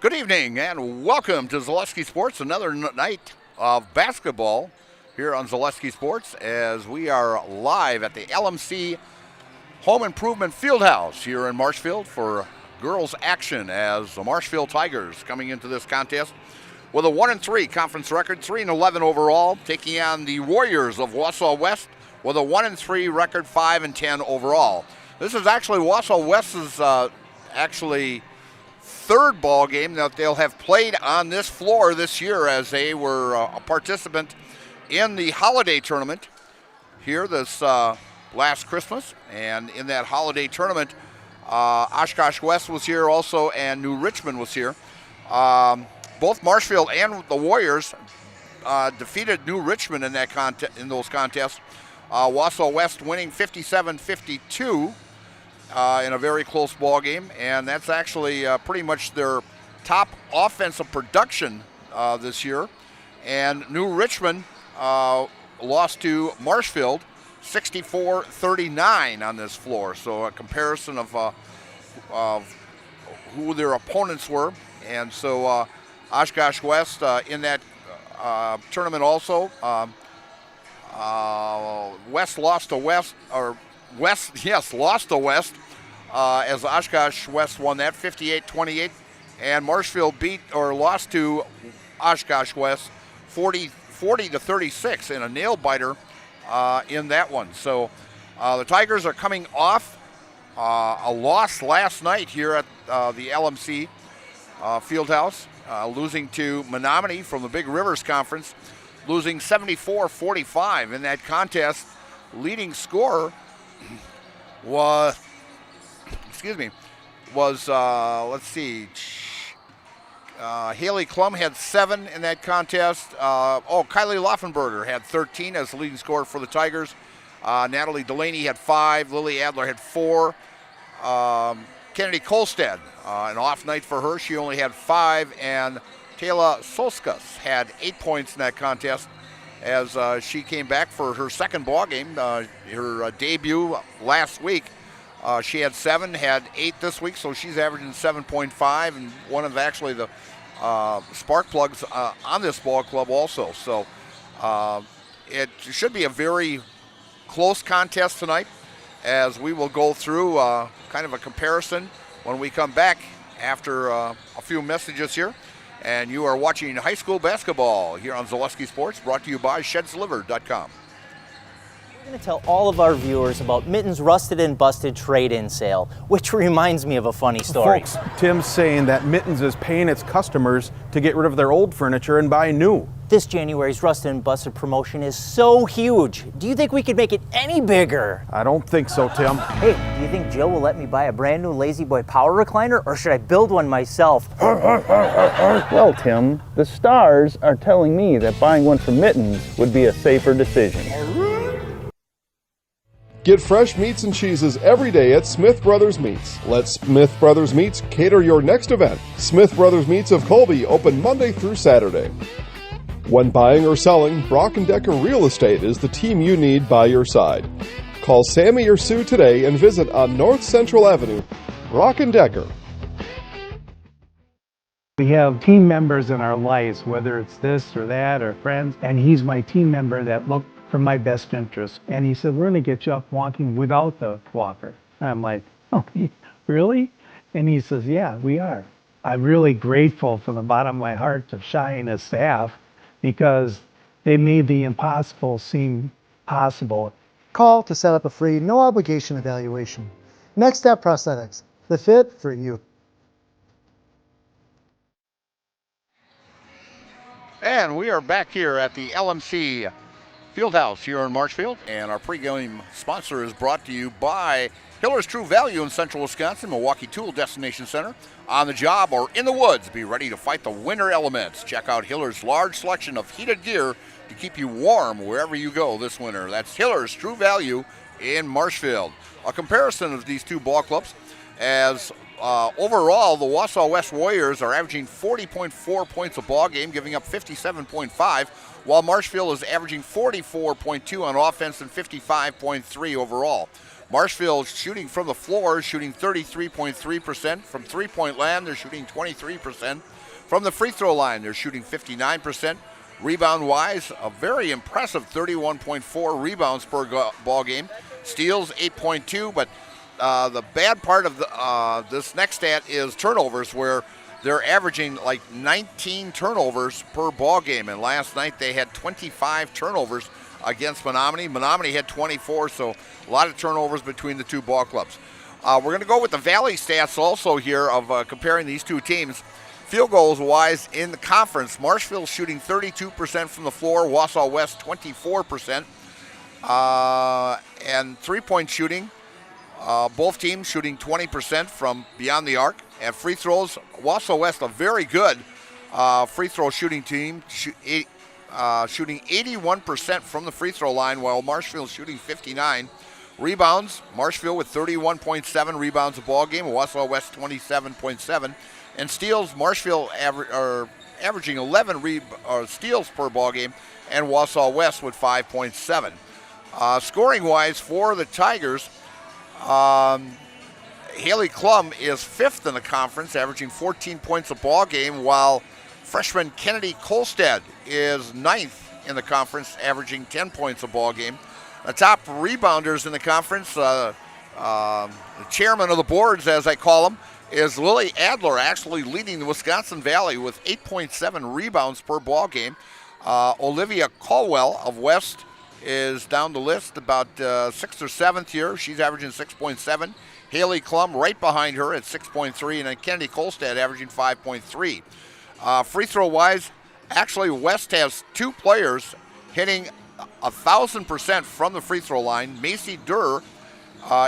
Good evening and welcome to Zaleski Sports, another night of basketball here on Zaleski Sports as we are live at the LMC Home Improvement Fieldhouse here in Marshfield for girls action as the Marshfield Tigers coming into this contest with a 1-3 conference record, 3-11 overall, taking on the Warriors of Wausau West with a 1-3 record, 5-10 overall. This is actually Wausau West's third ball game that they'll have played on this floor this year as they were a participant in the holiday tournament here this last Christmas. And in that holiday tournament, Oshkosh West was here also and New Richmond was here. Both Marshfield and the Warriors defeated New Richmond in those contests. Wausau West winning 57-52. In a very close ball game, and that's actually pretty much their top offensive production this year. And New Richmond lost to Marshfield 64-39 on this floor. So a comparison of who their opponents were. And so Oshkosh West in that tournament also. West lost to West, or West, yes, lost to West as Oshkosh West won that 58-28, and Marshfield lost to Oshkosh West 40-36 in a nail biter in that one. So the Tigers are coming off a loss last night here at the LMC Fieldhouse, losing to Menominee from the Big Rivers Conference, losing 74-45 in that contest. Leading scorer was Haley Klum had 7 in that contest. Kylie Laufenberger had 13 as the leading scorer for the Tigers. Natalie Delaney had 5. Lily Adler had 4. Kennedy Kolstad, an off night for her. She only had 5. And Taylor Solskas had 8 points in that contest as she came back for her second ball game, her debut last week. She had 7, had 8 this week, so she's averaging 7.5, and one of actually the spark plugs on this ball club also. So it should be a very close contest tonight as we will go through kind of a comparison when we come back after a few messages here. And you are watching high school basketball here on Zaleski Sports, brought to you by ShedsLiver.com. We're going to tell all of our viewers about Mitten's Rusted and Busted trade-in sale, which reminds me of a funny story. Folks, Tim's saying that Mitten's is paying its customers to get rid of their old furniture and buy new. This January's Rusted and Busted promotion is so huge. Do you think we could make it any bigger? I don't think so, Tim. Hey, do you think Jill will let me buy a brand new Lazy Boy power recliner, or should I build one myself? Well, Tim, the stars are telling me that buying one from Mittens would be a safer decision. Get fresh meats and cheeses every day at Smith Brothers Meats. Let Smith Brothers Meats cater your next event. Smith Brothers Meats of Colby open Monday through Saturday. When buying or selling, Brock & Decker Real Estate is the team you need by your side. Call Sammy or Sue today and visit on North Central Avenue. Brock & Decker. We have team members in our lives, whether it's this or that or friends, and he's my team member that looked for my best interest. And he said, we're going to get you up walking without the walker. I'm like, oh, really? And he says, yeah, we are. I'm really grateful from the bottom of my heart to Shai and his staff because they made the impossible seem possible. Call to set up a free, no obligation evaluation. Next Step Prosthetics, the fit for you. And we are back here at the LMC Fieldhouse here in Marshfield, and our pregame sponsor is brought to you by Hiller's True Value in Central Wisconsin, Milwaukee Tool Destination Center. On the job or in the woods, be ready to fight the winter elements. Check out Hiller's large selection of heated gear to keep you warm wherever you go this winter. That's Hiller's True Value in Marshfield. A comparison of these two ball clubs as overall, the Wausau West Warriors are averaging 40.4 points a ball game, giving up 57.5, while Marshfield is averaging 44.2 on offense and 55.3 overall. Marshfield shooting from the floor, shooting 33.3%. From three-point land, they're shooting 23%. From the free throw line, they're shooting 59%. Rebound-wise, a very impressive 31.4 rebounds per ball game. Steals, 8.2, but the bad part of this next stat is turnovers, where they're averaging like 19 turnovers per ball game. And last night they had 25 turnovers against Menominee. Menominee had 24, so a lot of turnovers between the two ball clubs. We're going to go with the Valley stats also here of comparing these two teams. Field goals wise in the conference, Marshfield shooting 32% from the floor, Wausau West 24%. And three-point shooting, both teams shooting 20% from beyond the arc. And free throws, Wausau West, a very good free throw shooting team, shooting 81% from the free throw line, while Marshfield shooting 59%. Rebounds, Marshfield with 31.7 rebounds a ball game, Wausau West 27.7. And steals, Marshfield averaging 11 steals per ball game, and Wausau West with 5.7. Scoring-wise for the Tigers, Haley Klum is 5th in the conference, averaging 14 points a ball game, while freshman Kennedy Kolstad is 9th in the conference, averaging 10 points a ball game. The top rebounders in the conference, the chairman of the boards, as I call him, is Lily Adler, actually leading the Wisconsin Valley with 8.7 rebounds per ball game. Olivia Caldwell of West is down the list, about 6th or 7th here. She's averaging 6.7. Haley Klum right behind her at 6.3, and then Kennedy Kolstad averaging 5.3. Free throw wise, actually West has two players hitting 1,000% from the free throw line. Macy Durr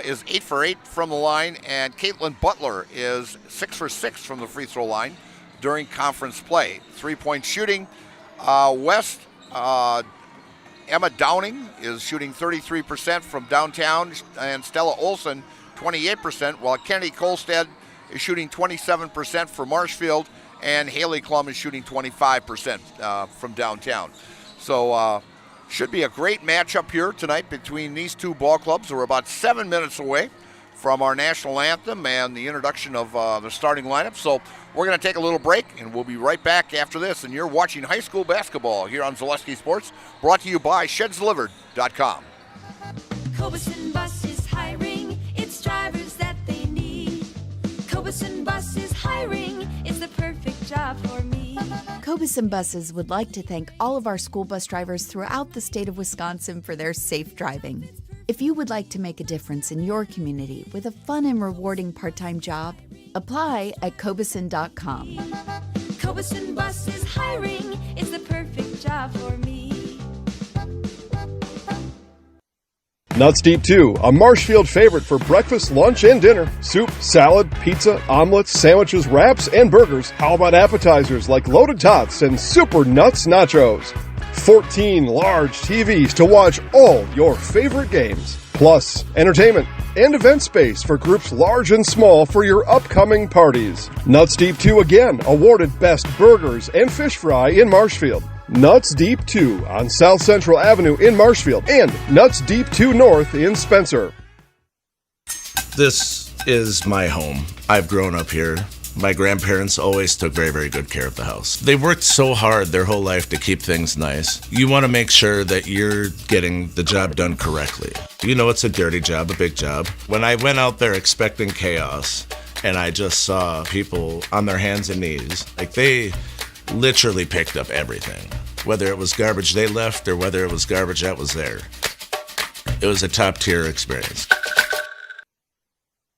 is 8 for 8 from the line, and Caitlin Butler is 6 for 6 from the free throw line during conference play. 3-point shooting, West, Emma Downing is shooting 33% from downtown, and Stella Olson 28%, while Kennedy Kolstad is shooting 27% for Marshfield, and Haley Klum is shooting 25% from downtown. So should be a great matchup here tonight between these two ball clubs. We're about 7 minutes away from our national anthem and the introduction of the starting lineup. So we're going to take a little break, and we'll be right back after this. And you're watching high school basketball here on Zaleski Sports, brought to you by ShedsDelivered.com. Cobeson Bus is hiring. It's drivers that they need. Cobeson Bus is hiring. It's the perfect job for me. Cobeson Buses would like to thank all of our school bus drivers throughout the state of Wisconsin for their safe driving. If you would like to make a difference in your community with a fun and rewarding part-time job, apply at Cobeson.com. Cobeson Bus is hiring. It's the perfect job for me. Nuts Deep 2, a Marshfield favorite for breakfast, lunch, and dinner. Soup, salad, pizza, omelets, sandwiches, wraps, and burgers. How about appetizers like loaded tots and super nuts nachos? 14 large TVs to watch all your favorite games. Plus, entertainment and event space for groups large and small for your upcoming parties. Nuts Deep 2 again awarded Best Burgers and Fish Fry in Marshfield. Nuts Deep 2 on South Central Avenue in Marshfield, and Nuts Deep 2 North in Spencer. This is my home. I've grown up here. My grandparents always took very, very good care of the house. They worked so hard their whole life to keep things nice. You want to make sure that you're getting the job done correctly. You know it's a dirty job, a big job. When I went out there expecting chaos, and I just saw people on their hands and knees, like they literally picked up everything. Whether it was garbage they left or whether it was garbage that was there. It was a top-tier experience.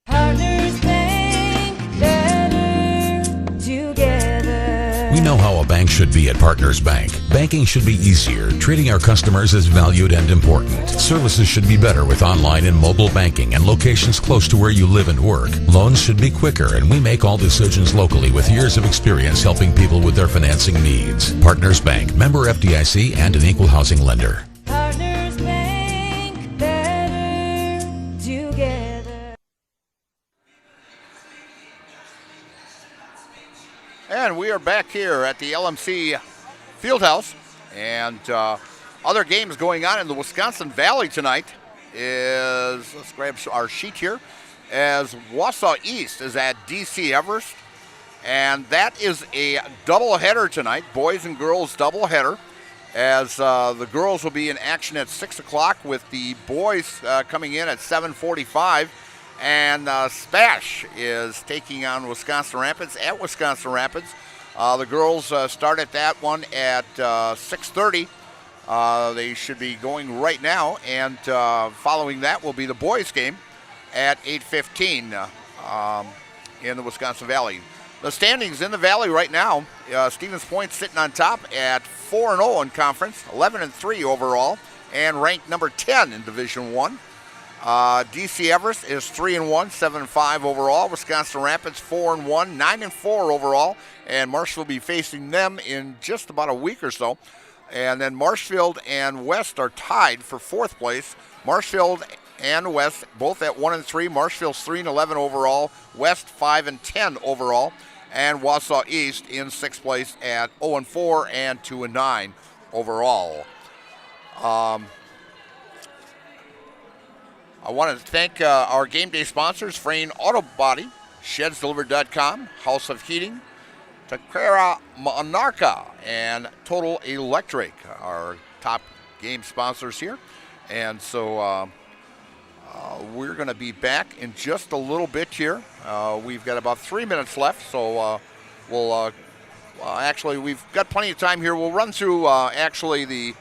Partners Bank, better together. We know how a bank should be at Partners Bank. Banking should be easier. Treating our customers as valued and important. Services should be better with online and mobile banking and locations close to where you live and work. Loans should be quicker, and we make all decisions locally with years of experience helping people with their financing needs. Partners Bank, member FDIC, and an equal housing lender. Partners Bank, better together. And we are back here at the LMC Fieldhouse, and other games going on in the Wisconsin Valley tonight. is, let's grab our sheet here, as Wausau East is at DC Everest. And that is a doubleheader tonight, boys and girls doubleheader, as the girls will be in action at 6 o'clock with the boys coming in at 7:45. And Spash is taking on Wisconsin Rapids at Wisconsin Rapids. The girls start at that one at 6:30. They should be going right now, and following that will be the boys' game at 8:15 in the Wisconsin Valley. The standings in the Valley right now, Stevens Point sitting on top at 4-0 in conference, 11-3 overall, and ranked number 10 in Division I. DC Everest is 3-1, 7-5 overall. Wisconsin Rapids 4-1, 9-4 overall, and Marshfield will be facing them in just about a week or so. And then Marshfield and West are tied for 4th place. Marshfield and West both at 1-3. Marshfield's 3-11 overall. West 5-10 overall. And Wausau East in 6th place at 0-4 and 2-9 overall. I want to thank our game day sponsors, Frayne Auto Body, ShedsDelivered.com, House of Heating, Takara Monarca, and Total Electric, our top game sponsors here. And so we're going to be back in just a little bit here. We've got about 3 minutes left, so actually we've got plenty of time here. We'll run through actually the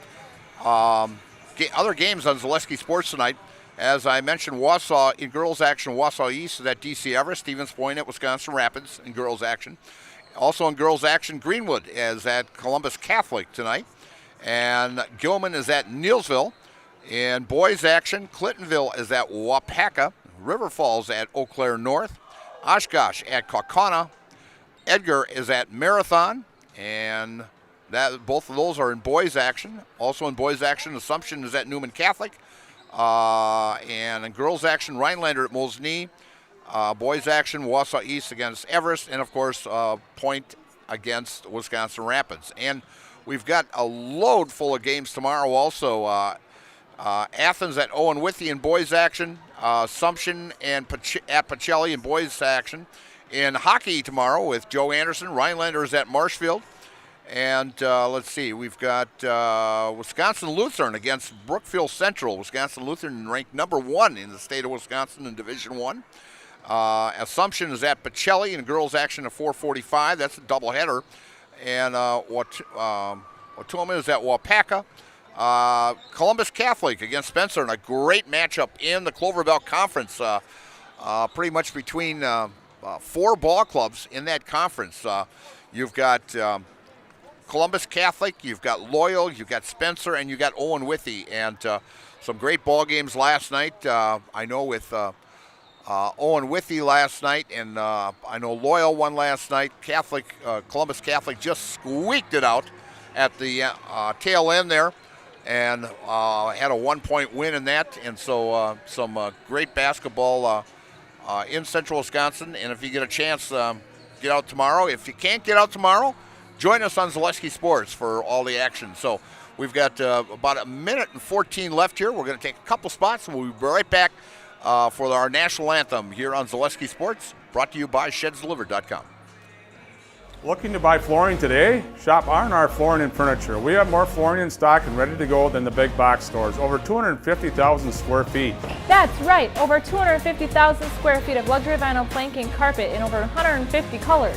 other games on Zaleski Sports tonight. As I mentioned, Wausau in girls action, Wausau East is at DC Everest, Stevens Point at Wisconsin Rapids in girls action. Also in girls action, Greenwood is at Columbus Catholic tonight, and Gilman is at Neilsville. In boys action, Clintonville is at Wapaka, River Falls at Eau Claire North, Oshkosh at Kaukauna, Edgar is at Marathon, and both of those are in boys action. Also in boys action, Assumption is at Newman Catholic. And in girls action, Rhinelander at Mosinee. Boys action, Wausau East against Everest. And, of course, Point against Wisconsin Rapids. And we've got a load full of games tomorrow also. Athens at Owen Withee in boys action. Assumption and at Pacelli in boys action. In hockey tomorrow with Joe Anderson. Rhinelander is at Marshfield. And let's see, we've got Wisconsin Lutheran against Brookfield Central. Wisconsin Lutheran ranked number 1 in the state of Wisconsin in Division I. Assumption is at Pacelli in girls action at 4:45. That's a doubleheader. And Watoma is at Wapaka. Columbus Catholic against Spencer in a great matchup in the Clover Belt Conference. Pretty much between 4 ball clubs in that conference. You've got Columbus Catholic, you've got Loyal, you've got Spencer, and you've got Owen Withee. And some great ball games last night. I know with Owen Withee last night, and I know Loyal won last night. Columbus Catholic just squeaked it out at the tail end there, and had a 1-point win in that. And so some great basketball in Central Wisconsin. And if you get a chance, get out tomorrow. If you can't get out tomorrow, join us on Zaleski Sports for all the action. So we've got about 1:14 left here. We're going to take a couple spots, and we'll be right back for our national anthem here on Zaleski Sports, brought to you by ShedsDelivered.com. Looking to buy flooring today? Shop R&R Flooring and Furniture. We have more flooring in stock and ready to go than the big box stores. Over 250,000 square feet. That's right, over 250,000 square feet of luxury vinyl planking carpet in over 150 colors.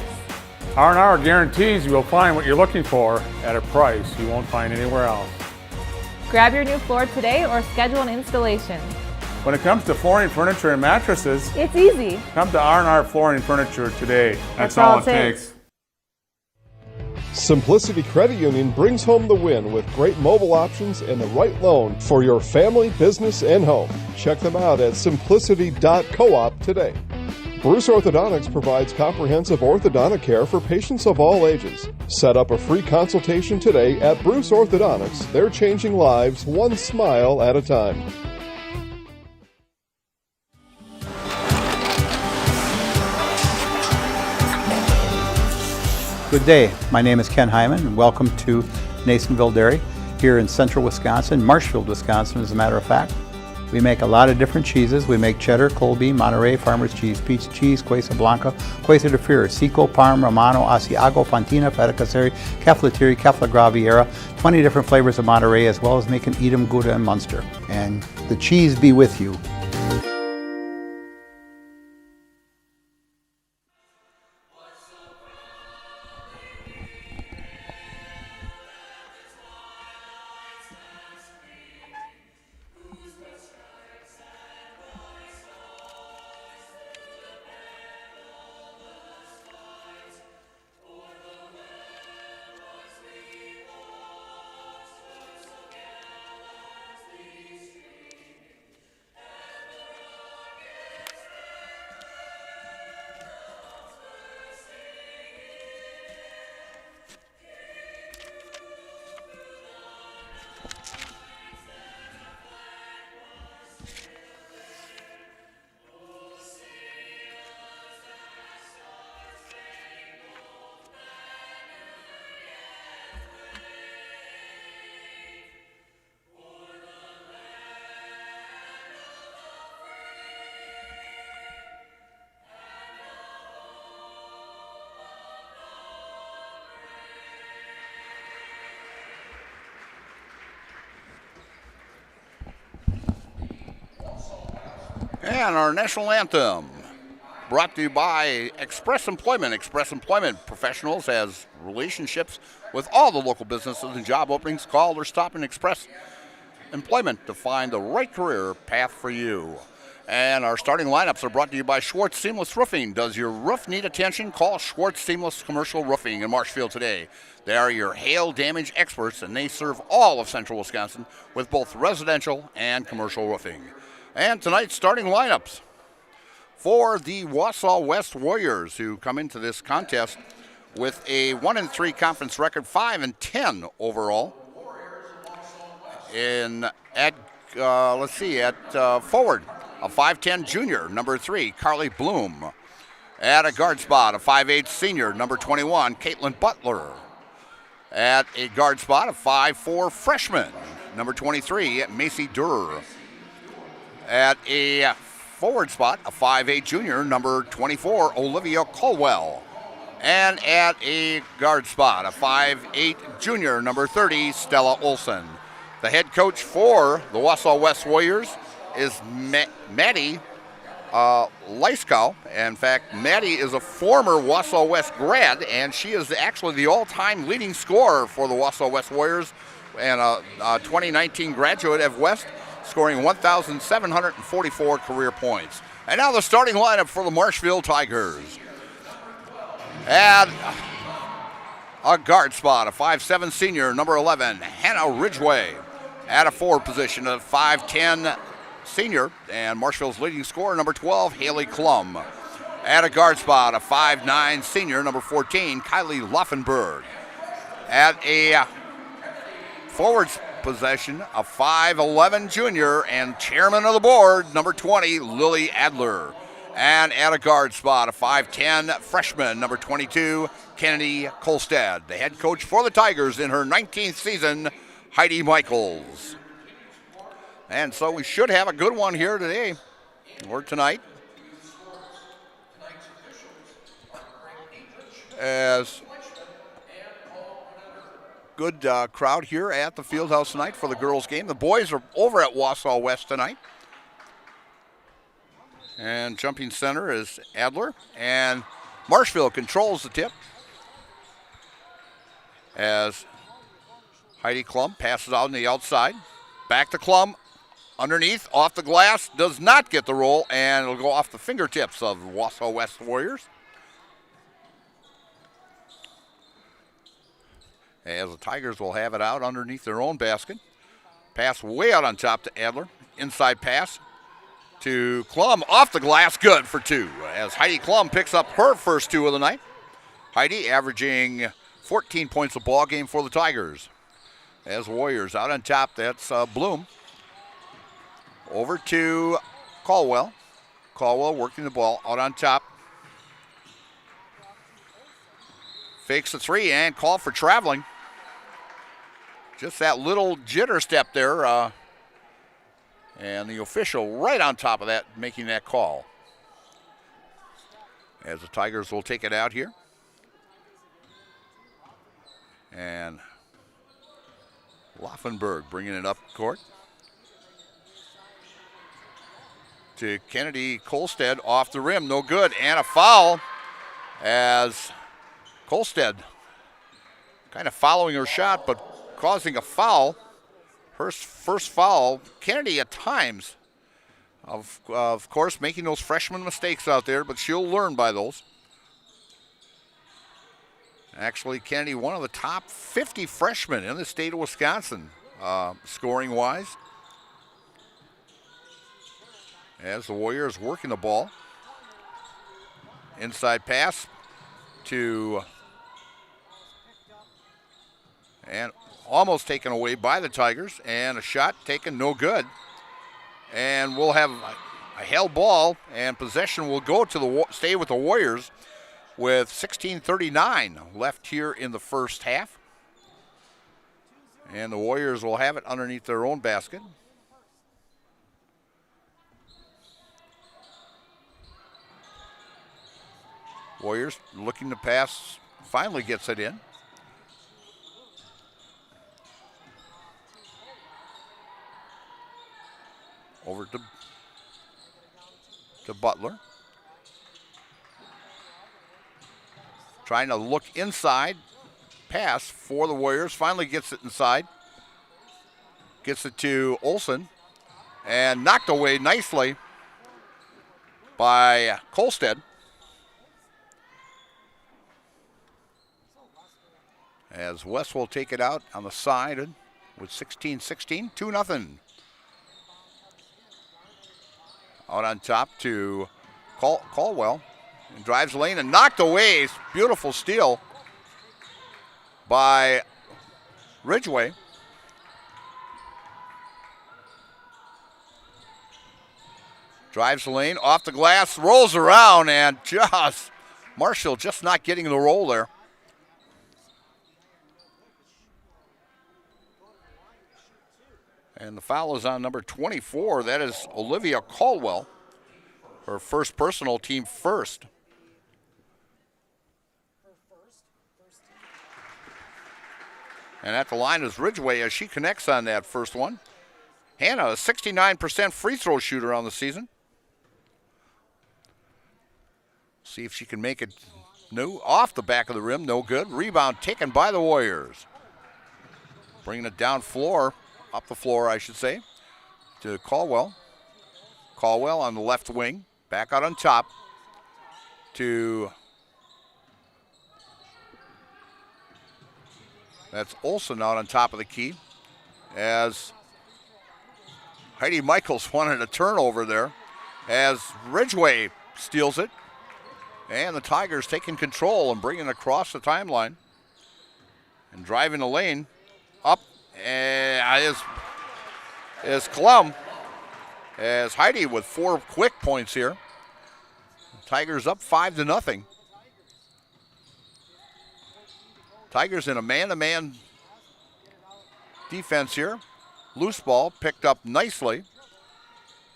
R&R guarantees you will find what you're looking for at a price you won't find anywhere else. Grab your new floor today or schedule an installation. When it comes to flooring, furniture, and mattresses, it's easy. Come to R&R Flooring and Furniture today. That's all it takes. Simplicity Credit Union brings home the win with great mobile options and the right loan for your family, business, and home. Check them out at simplicity.coop today. Bruce Orthodontics provides comprehensive orthodontic care for patients of all ages. Set up a free consultation today at Bruce Orthodontics. They're changing lives one smile at a time. Good day. My name is Ken Hyman, and welcome to Nasonville Dairy here in central Wisconsin, Marshfield, Wisconsin, as a matter of fact. We make a lot of different cheeses. We make cheddar, Colby, Monterey, Farmer's Cheese, Pizza Cheese, Quesa Blanca, Quesa de Freire, Seco, Parm, Romano, Asiago, Fontina, Feta Caseri, Caflatiri, Cafla Graviera, 20 different flavors of Monterey, as well as making Edam, Gouda, and Munster. And the cheese be with you. And our national anthem, brought to you by Express Employment. Express Employment professionals has relationships with all the local businesses and job openings. Call or stop in Express Employment to find the right career path for you. And our starting lineups are brought to you by Schwartz Seamless Roofing. Does your roof need attention? Call Schwartz Seamless Commercial Roofing in Marshfield today. They are your hail damage experts, and they serve all of central Wisconsin with both residential and commercial roofing. And tonight's starting lineups for the Wausau West Warriors, who come into this contest with a 1-3 conference record, 5-10 overall. At forward, a 5'10 junior, number 3, Carly Bloom. At a guard spot, a 5'8 senior, number 21, Caitlin Butler. At a guard spot, a 5'4 freshman, number 23, Macy Durr. At a forward spot, a 5'8 junior, number 24, Olivia Colwell. And at a guard spot, a 5'8 junior, number 30, Stella Olson. The head coach for the Wausau West Warriors is Maddie Leiskow. In fact, Maddie is a former Wausau West grad, and she is actually the all-time leading scorer for the Wausau West Warriors and a 2019 graduate of West, scoring 1,744 career points. And now the starting lineup for the Marshfield Tigers. At a guard spot, a 5'7 senior, number 11, Hannah Ridgway. At a forward position, a 5'10 senior and Marshfield's leading scorer, number 12, Haley Klum. At a guard spot, a 5'9 senior, number 14, Kylie Laufenberg. At a forward possession, a 5'11 junior and chairman of the board, number 20, Lily Adler. And at a guard spot, a 5'10 freshman, number 22, Kennedy Kolstad. The head coach for the Tigers in her 19th season, Heidi Michaels. And so we should have a good one here today, or tonight, as good crowd here at the Fieldhouse tonight for the girls' game. The boys are over at Wausau West tonight. And jumping center is Adler. And Marshfield controls the tip as Heidi Klum passes out on the outside. Back to Klum. Underneath, off the glass, does not get the roll, and it'll go off the fingertips of the Wausau West Warriors. As the Tigers will have it out underneath their own basket. Pass way out on top to Adler. Inside pass to Klum, off the glass, good for 2. As Heidi Klum picks up her first 2 of the night. Heidi averaging 14 points a ball game for the Tigers. As Warriors out on top, that's Bloom. Over to Caldwell. Caldwell working the ball out on top. Fakes the 3 and call for traveling. Just that little jitter step there And the official right on top of that, making that call. As the Tigers will take it out here. And Laufenberg bringing it up court. To Kennedy Kolstead off the rim, no good. And a foul as Kolstead kind of following her shot, but causing a foul. Her first foul. Kennedy at times, of course, making those freshman mistakes out there, but she'll learn by those. Actually, Kennedy, one of the top 50 freshmen in the state of Wisconsin, scoring-wise. As the Warriors working the ball. Inside pass to, and almost taken away by the Tigers, and a shot taken, no good. And we'll have a held ball, and possession will go to stay with the Warriors with 16:39 left here in the first half. And the Warriors will have it underneath their own basket. Warriors looking to pass, finally gets it in. Over to Butler. Trying to look inside. Pass for the Warriors. Finally gets it inside. Gets it to Olsen. And knocked away nicely by Kolstead. As West will take it out on the side with 16-16, 2-0. Out on top to Caldwell. And drives the lane and knocked away. Beautiful steal by Ridgway. Drives the lane, off the glass, rolls around, and just Marshfield just not getting the roll there. And the foul is on number 24. That is Olivia Caldwell. Her first personal, team first. And at the line is Ridgway as she connects on that first one. Hannah, a 69% free throw shooter on the season. See if she can make it off the back of the rim. No good. Rebound taken by the Warriors. Bringing it down floor. Up the floor, I should say, to Caldwell. Caldwell on the left wing, back out on top to, that's Olsen out on top of the key as Heidi Michaels wanted a turnover there as Ridgway steals it. And the Tigers taking control and bringing it across the timeline and driving the lane up. Is Klum, as Heidi with 4 quick points here. Tigers up 5-0. Tigers in a man-to-man defense here. Loose ball picked up nicely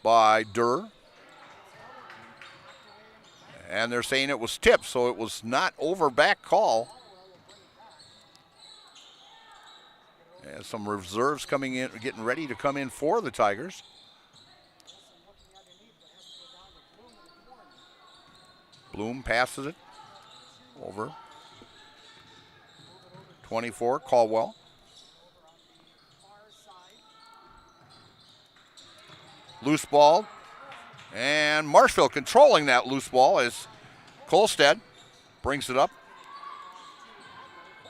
by Durr. And they're saying it was tipped, so it was not over back call. And some reserves coming in, getting ready to come in for the Tigers. Bloom passes it over. 24, Caldwell. Loose ball. And Marshfield controlling that loose ball as Kolstead brings it up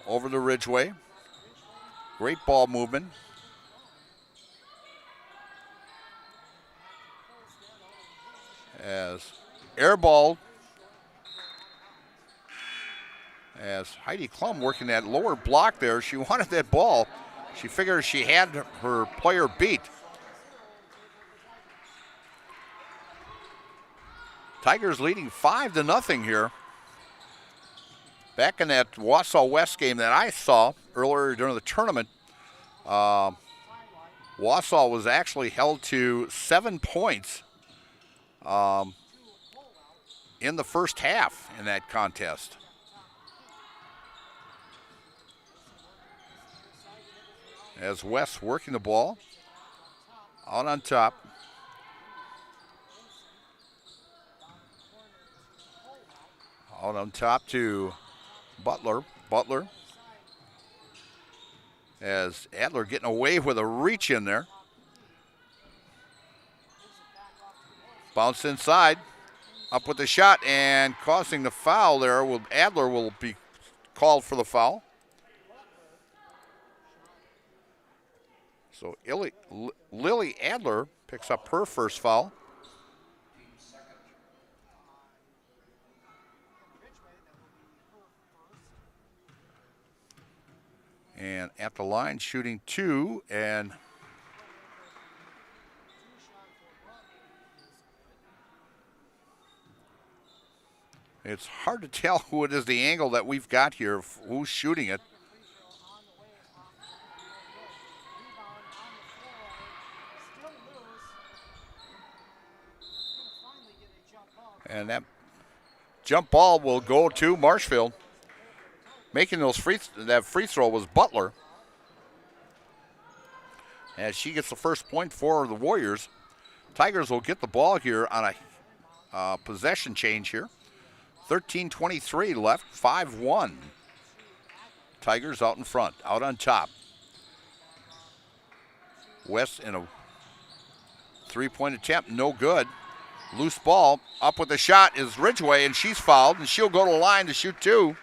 over to Ridgway. Great ball movement. As air ball, as Heidi Klum working that lower block there. She wanted that ball. She figured she had her player beat. Tigers leading 5-0 here. Back in that Wausau West game that I saw earlier during the tournament, Wausau was actually held to 7 points in the first half in that contest. As West working the ball out on top. Out on top to Butler. Butler. As Adler getting away with a reach in there. Bounce inside. Up with the shot and causing the foul there. Adler will be called for the foul. So Lily Adler picks up her first foul. And at the line, shooting 2, and it's hard to tell who it is, the angle that we've got here, who's shooting it. And that jump ball will go to Marshfield. Making that free throw was Butler. As she gets the first point for the Warriors. Tigers will get the ball here on a possession change here. 13:23 left, 5-1. Tigers out in front, out on top. West in a three-point attempt, no good. Loose ball, up with the shot is Ridgway, and she's fouled, and she'll go to the line to shoot 2.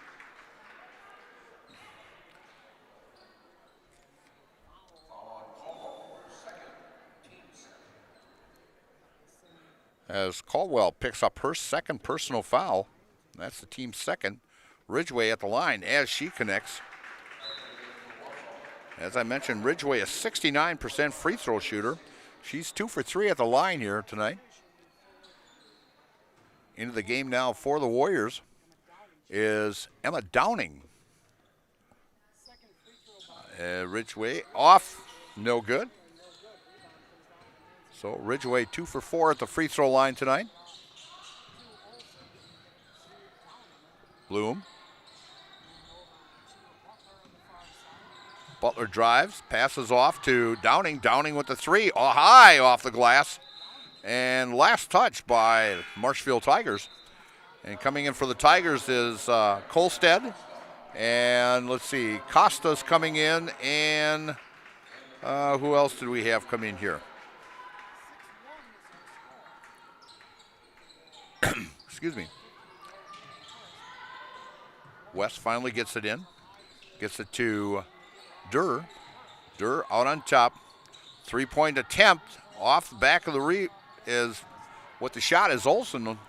As Caldwell picks up her second personal foul. That's the team's second. Ridgway at the line as she connects. As I mentioned, Ridgway a 69% free throw shooter. She's 2 for 3 at the line here tonight. Into the game now for the Warriors is Emma Downing. Ridgway off, no good. So Ridgway 2 for 4 at the free throw line tonight. Bloom. Butler drives, passes off to Downing. Downing with the 3, high off the glass. And last touch by Marshfield Tigers. And coming in for the Tigers is Kolstead. And let's see, Costa's coming in. And who else did we have come in here? Excuse me. West finally gets it in. Gets it to Durr. Durr out on top. 3-point attempt off the back of the is what the shot is. Olsen.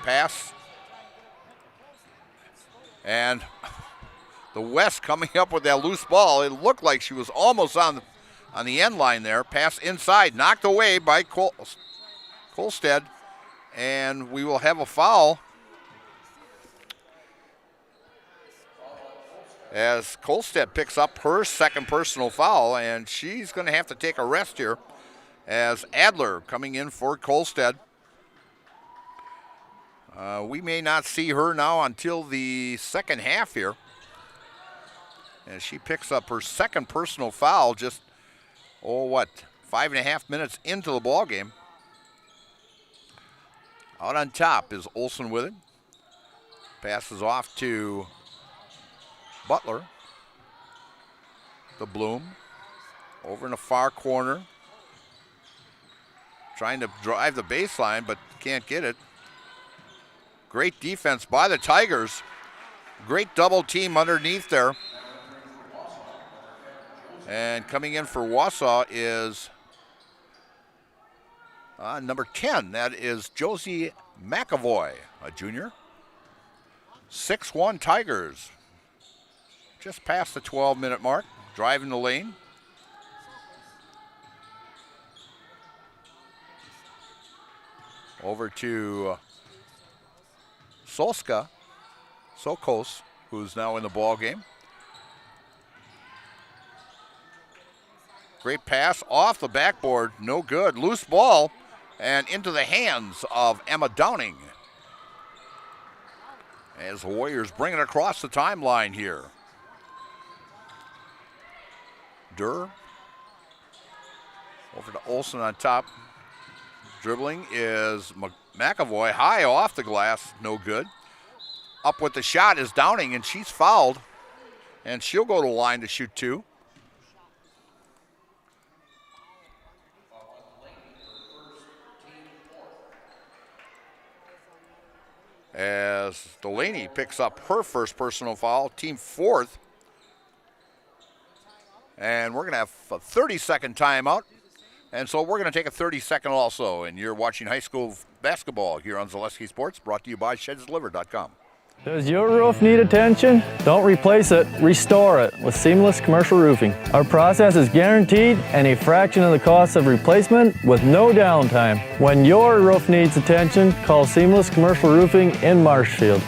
Pass. And the West coming up with that loose ball. It looked like she was almost on the end line there. Pass inside. Knocked away by Kolstead. And we will have a foul as Kolstead picks up her second personal foul, and she's going to have to take a rest here as Adler coming in for Kolstead. We may not see her now until the second half here as she picks up her second personal foul just, 5.5 minutes into the ball game. Out on top is Olsen with it. Passes off to Butler. The Bloom. Over in the far corner. Trying to drive the baseline, but can't get it. Great defense by the Tigers. Great double team underneath there. And coming in for Wausau is number 10, that is Josie McAvoy, a junior. 6-1 Tigers. Just past the 12-minute mark, driving the lane. Over to Sokos, who's now in the ball game. Great pass off the backboard, no good. Loose ball and into the hands of Emma Downing. As the Warriors bring it across the timeline here. Durr over to Olson on top. Dribbling is McAvoy, high off the glass, no good. Up with the shot is Downing, and she's fouled. And she'll go to the line to shoot two. As Delaney picks up her first personal foul, team fourth. And we're going to have a 30-second timeout. And so we're going to take a 30-second also. And you're watching high school basketball here on Zaleski Sports, brought to you by ShedsDelivered.com. Does your roof need attention? Don't replace it, restore it with Seamless Commercial Roofing. Our process is guaranteed and a fraction of the cost of replacement with no downtime. When your roof needs attention, call Seamless Commercial Roofing in Marshfield.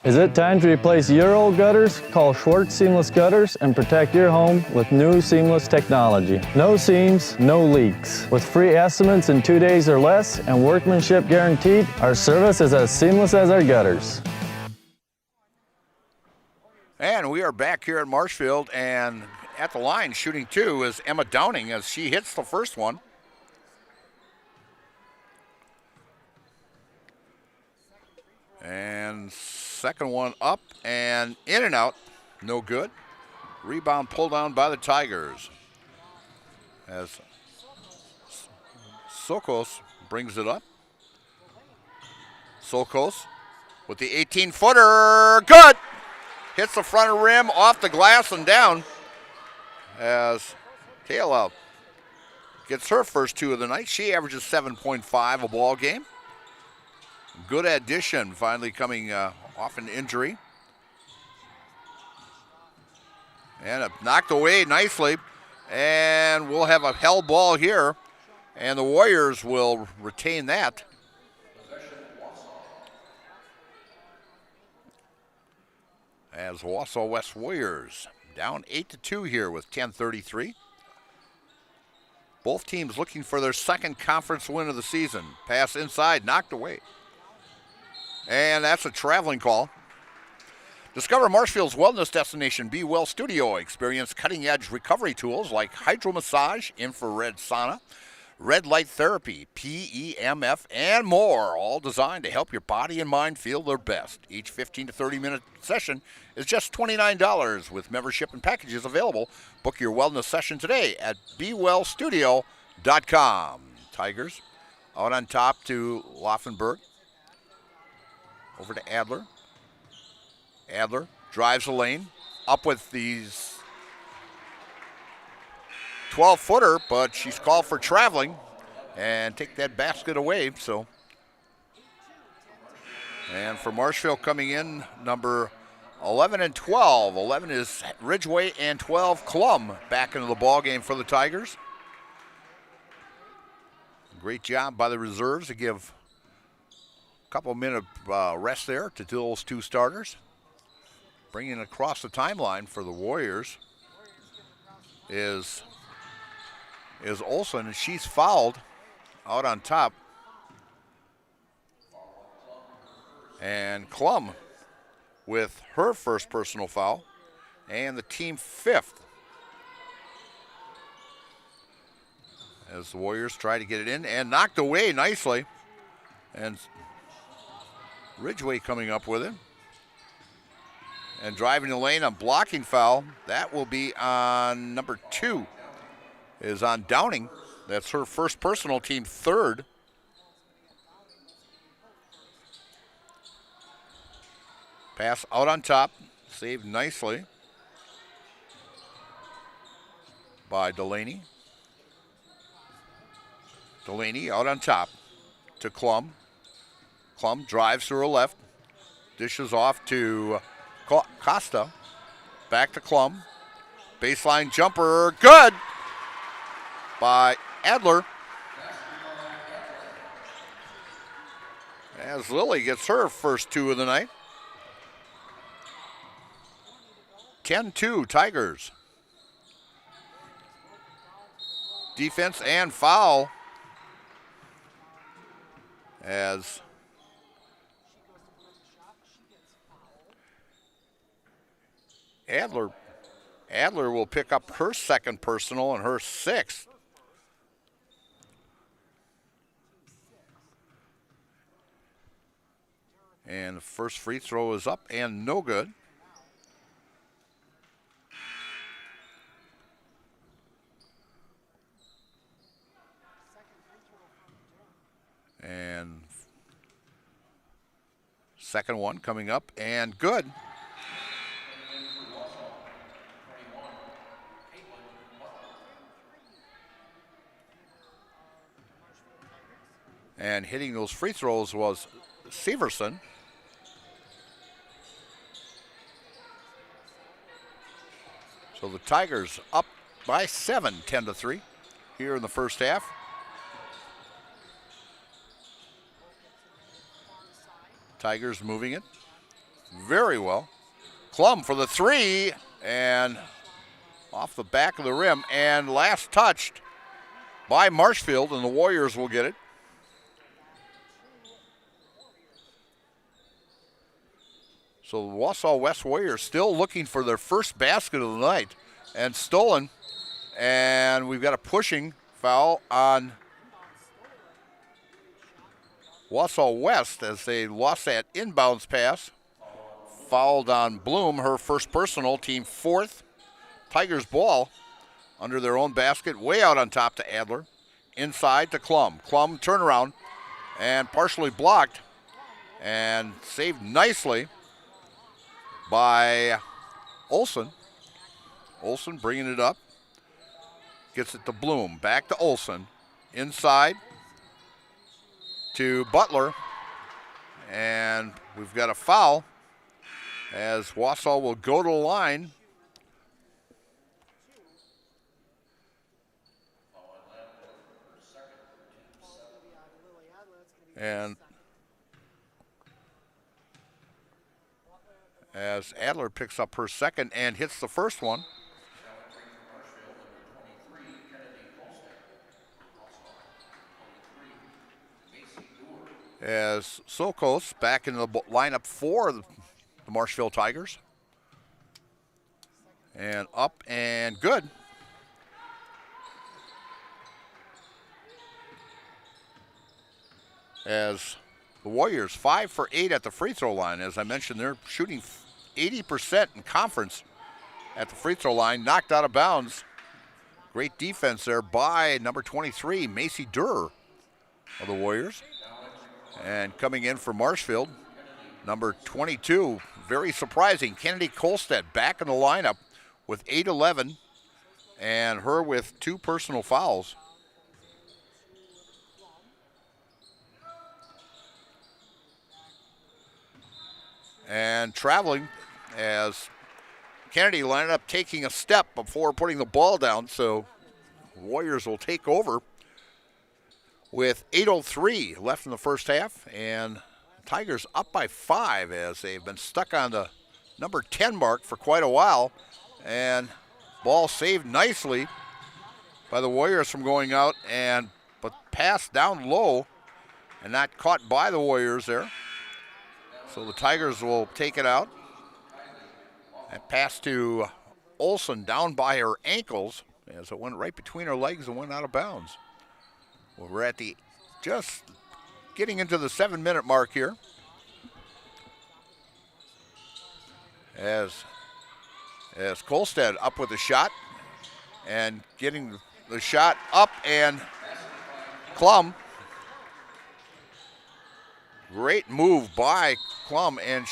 Is it time to replace your old gutters? Call Schwartz Seamless Gutters and protect your home with new seamless technology. No seams, no leaks. With free estimates in 2 days or less and workmanship guaranteed, our service is as seamless as our gutters. And we are back here at Marshfield, and at the line shooting two is Emma Downing as she hits the first one. And second one up and in and out, no good. Rebound pulled down by the Tigers as Sokos brings it up. Sokos with the 18-footer, good! Hits the front of the rim, off the glass and down as Taylor gets her first two of the night. She averages 7.5 a ball game. Good addition, finally coming off an injury. And knocked away nicely. And we'll have a held ball here. And the Warriors will retain that. As Wausau West Warriors down 8-2 here with 10:33. Both teams looking for their second conference win of the season. Pass inside, knocked away. And that's a traveling call. Discover Marshfield's wellness destination, Be Well Studio. Experience cutting-edge recovery tools like hydromassage, infrared sauna, red light therapy, PEMF, and more, all designed to help your body and mind feel their best. Each 15 to 30-minute session is just $29 with membership and packages available. Book your wellness session today at BeWellStudio.com. Tigers out on top to Laufenberg. Over to Adler. Adler drives the lane, up with these 12-footer, but she's called for traveling and take that basket away. So, and for Marshfield coming in, number 11 and 12. 11 is Ridgeway and 12 Klum back into the ball game for the Tigers. Great job by the reserves to give couple minute rest there to those two starters. Bringing it across the timeline for the Warriors is Olson, and she's fouled out on top. And Klum with her first personal foul and the team fifth. As the Warriors try to get it in and knocked away nicely. And Ridgeway coming up with it. And driving the lane on blocking foul. That will be on number 2. Is on Downing. That's her first personal, team third. Pass out on top. Saved nicely by Delaney. Delaney out on top to Klum. Klum drives to her left, dishes off to Costa, back to Klum. Baseline jumper, good by Adler. As Lily gets her first two of the night. 10-2 Tigers. defense and foul as Adler will pick up her second personal and her sixth. And the first free throw is up and no good. And second one coming up and good. And hitting those free throws was Severson. So the Tigers up by 7, 10-3 here in the first half. Tigers moving it very well. Klum for the three and off the back of the rim and last touched by Marshfield, and the Warriors will get it. So the Wausau West Warriors still looking for their first basket of the night and stolen. And we've got a pushing foul on Wausau West as they lost that inbounds pass. Fouled on Bloom, her first personal, team fourth. Tigers ball under their own basket, way out on top to Adler. Inside to Klum. Klum turnaround and partially blocked and saved nicely by Olsen. Olsen bringing it up. Gets it to Bloom. Back to Olsen. Inside to Butler. And we've got a foul as Wausau will go to the line. And as Adler picks up her second and hits the first one. As Sokos back in the lineup for the Marshfield Tigers. And up and good. As the Warriors 5 for 8 at the free throw line. As I mentioned, they're shooting 80% in conference at the free throw line. Knocked out of bounds. Great defense there by number 23, Macy Durr of the Warriors. And coming in for Marshfield, number 22, very surprising, Kennedy Kolstad back in the lineup with 8-11 and her with 2 personal fouls. And traveling as Kennedy lined up taking a step before putting the ball down, so Warriors will take over with 8:03 left in the first half, and Tigers up by 5 as they've been stuck on the number 10 mark for quite a while, and ball saved nicely by the Warriors from going out, and but passed down low and not caught by the Warriors there. So the Tigers will take it out. And pass to Olsen down by her ankles as it went right between her legs and went out of bounds. Well, we're at the just getting into the 7-minute mark here. As Kolstad up with a shot and getting the shot up, and Klum. Great move by Klum, and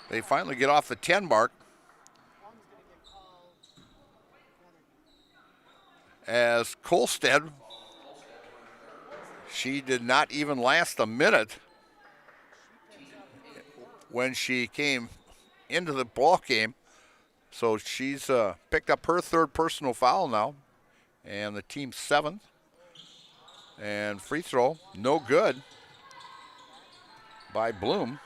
they finally get off the 10 mark. As Kolstad, she did not even last a minute when she came into the ball game. So she's picked up her 3rd personal foul now, and the team's 7th. And free throw, no good by Bloom.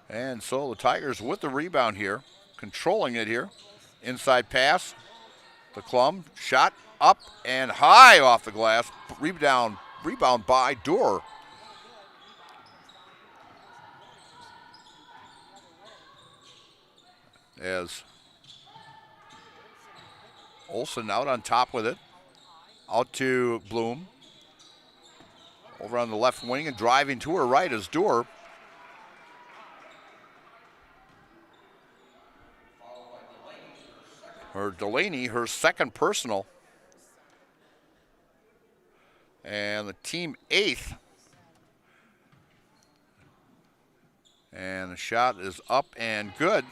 And so the Tigers with the rebound here. controlling it here. Inside pass to Klum. Shot up and high off the glass. Rebound by Dorr. As Olsen out on top with it. Out to Bloom. Over on the left wing and driving to her right is Dorr. Delaney, her second personal. And the team 8th. And the shot is up and good.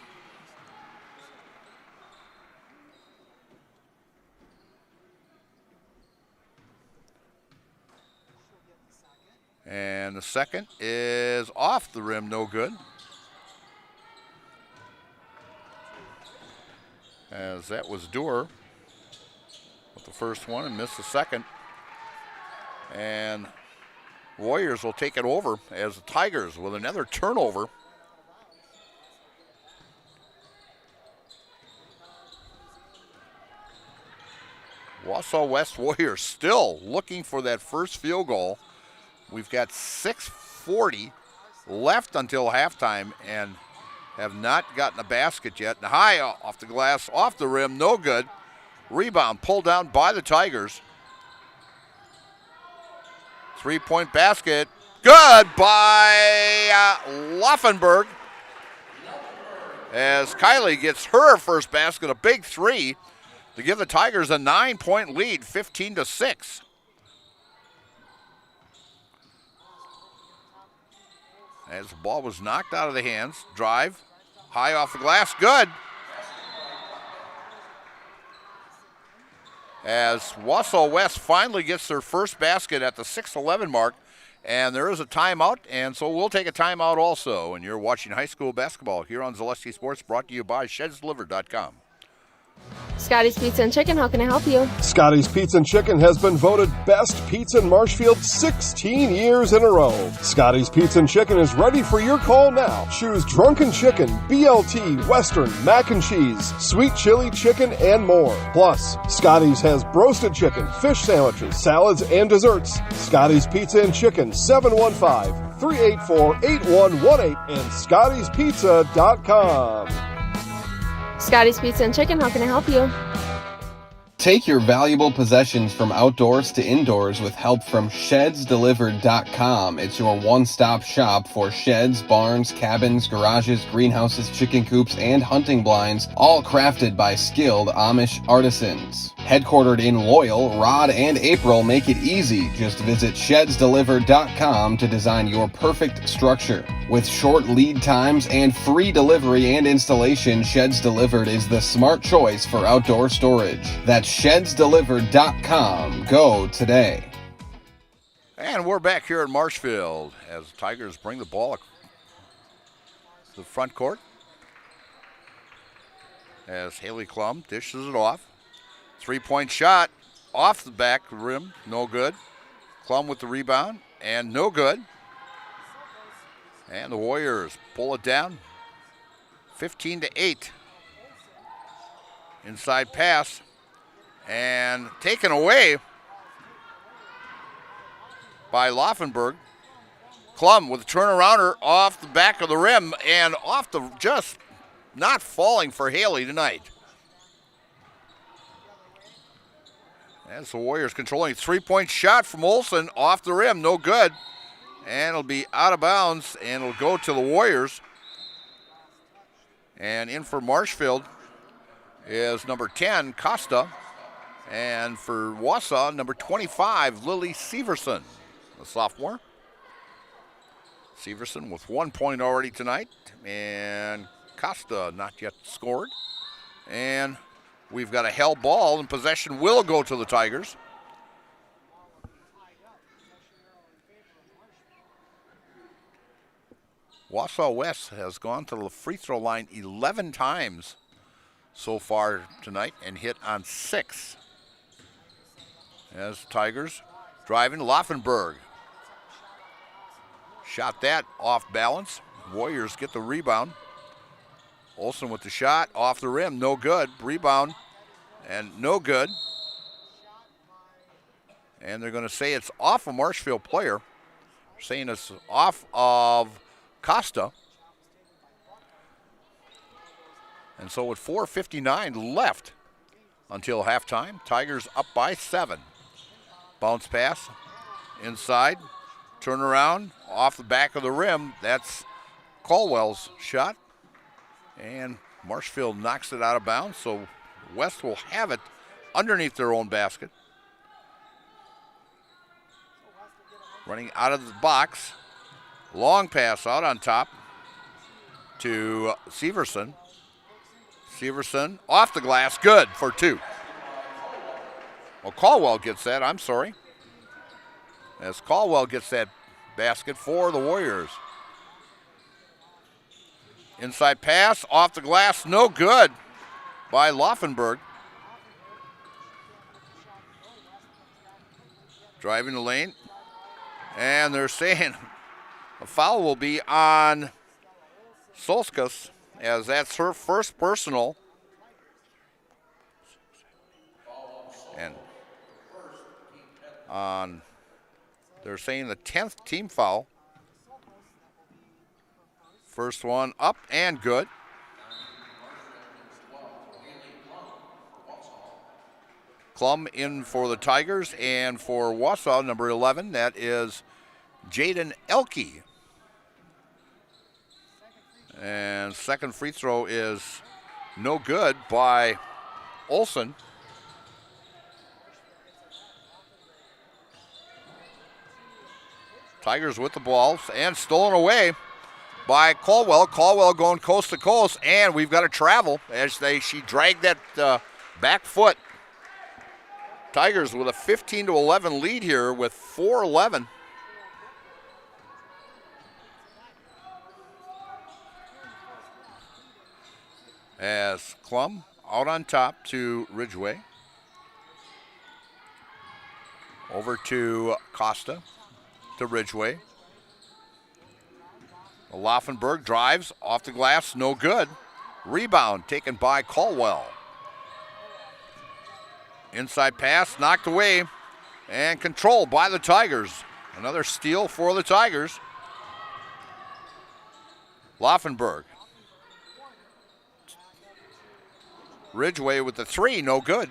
And the second is off the rim, no good. As that was Dorr with the first one and missed the second. And Warriors will take it over as the Tigers with another turnover. Wausau West Warriors still looking for that first field goal. We've got 6:40 left until halftime and have not gotten a basket yet. And high off the glass, off the rim, no good. Rebound pulled down by the Tigers. 3-point basket, good by Laufenberg. As Kylie gets her first basket, a big three to give the Tigers a 9-point lead, 15-6. As the ball was knocked out of the hands, drive, high off the glass, good. As Wausau West finally gets their first basket at the 6:11 mark, and there is a timeout, and so we'll take a timeout also. And you're watching high school basketball here on Zaleski Sports, brought to you by ShedsDelivered.com. Scotty's Pizza and Chicken, how can I help you? Scotty's Pizza and Chicken has been voted best pizza in Marshfield 16 years in a row. Scotty's Pizza and Chicken is ready for your call now. Choose drunken chicken, BLT, Western, mac and cheese, sweet chili chicken, and more. Plus, Scotty's has broasted chicken, fish sandwiches, salads, and desserts. Scotty's Pizza and Chicken, 715-384-8118 and Scotty'sPizza.com. Scotty's Pizza and Chicken, how can I help you? Take your valuable possessions from outdoors to indoors with help from ShedsDelivered.com. It's your one-stop shop for sheds, barns, cabins, garages, greenhouses, chicken coops, and hunting blinds, all crafted by skilled Amish artisans. Headquartered in Loyal, Rod and April make it easy. Just visit ShedsDelivered.com to design your perfect structure. With short lead times and free delivery and installation, Sheds Delivered is the smart choice for outdoor storage. That's ShedsDelivered.com. Go today. And we're back here at Marshfield as the Tigers bring the ball to the front court. As Haley Klum dishes it off. 3-point shot off the back rim, no good. Klum with the rebound, and no good. And the Warriors pull it down, 15-8. Inside pass, and taken away by Laufenberg. Klum with a turnarounder off the back of the rim and off the, just not falling for Haley tonight. As the Warriors controlling, 3-point shot from Olsen off the rim, no good. And it'll be out of bounds, and it'll go to the Warriors. And in for Marshfield is number 10, Costa. And for Wausau, number 25, Lily Severson, the sophomore. Severson with 1 point already tonight. And Costa not yet scored. And we've got a held ball, and possession will go to the Tigers. Wausau West has gone to the free throw line 11 times so far tonight and hit on 6. As Tigers driving, Laufenberg. Shot that off balance. Warriors get the rebound. Olsen with the shot, off the rim, no good. Rebound, and no good. And they're going to say it's off a Marshfield player. Saying it's off of Costa. And so with 4:59 left until halftime, Tigers up by 7. Bounce pass inside, turn around, off the back of the rim. That's Caldwell's shot. And Marshfield knocks it out of bounds, so West will have it underneath their own basket. Running out of the box. Long pass out on top to Severson. Severson off the glass, good for 2. Well, Caldwell gets that, I'm sorry. As Caldwell gets that basket for the Warriors. Inside pass, off the glass, no good by Laufenberg. Driving the lane. And they're saying a foul will be on Solskas, as that's her first personal. And on, they're saying the 10th team foul. First one up and good. Klum in for the Tigers, and for Wausau, number 11, that is Jaden Elke. And second free throw is no good by Olsen. Tigers with the ball and stolen away by Caldwell. Caldwell going coast to coast, and we've got to travel as she dragged that back foot. Tigers with a 15-11 lead here with 4:11. As Klum out on top to Ridgway. Over to Costa to Ridgway. Laufenberg drives off the glass, no good. Rebound taken by Caldwell. Inside pass knocked away and controlled by the Tigers. Another steal for the Tigers. Laufenberg. Ridgway with the 3, no good.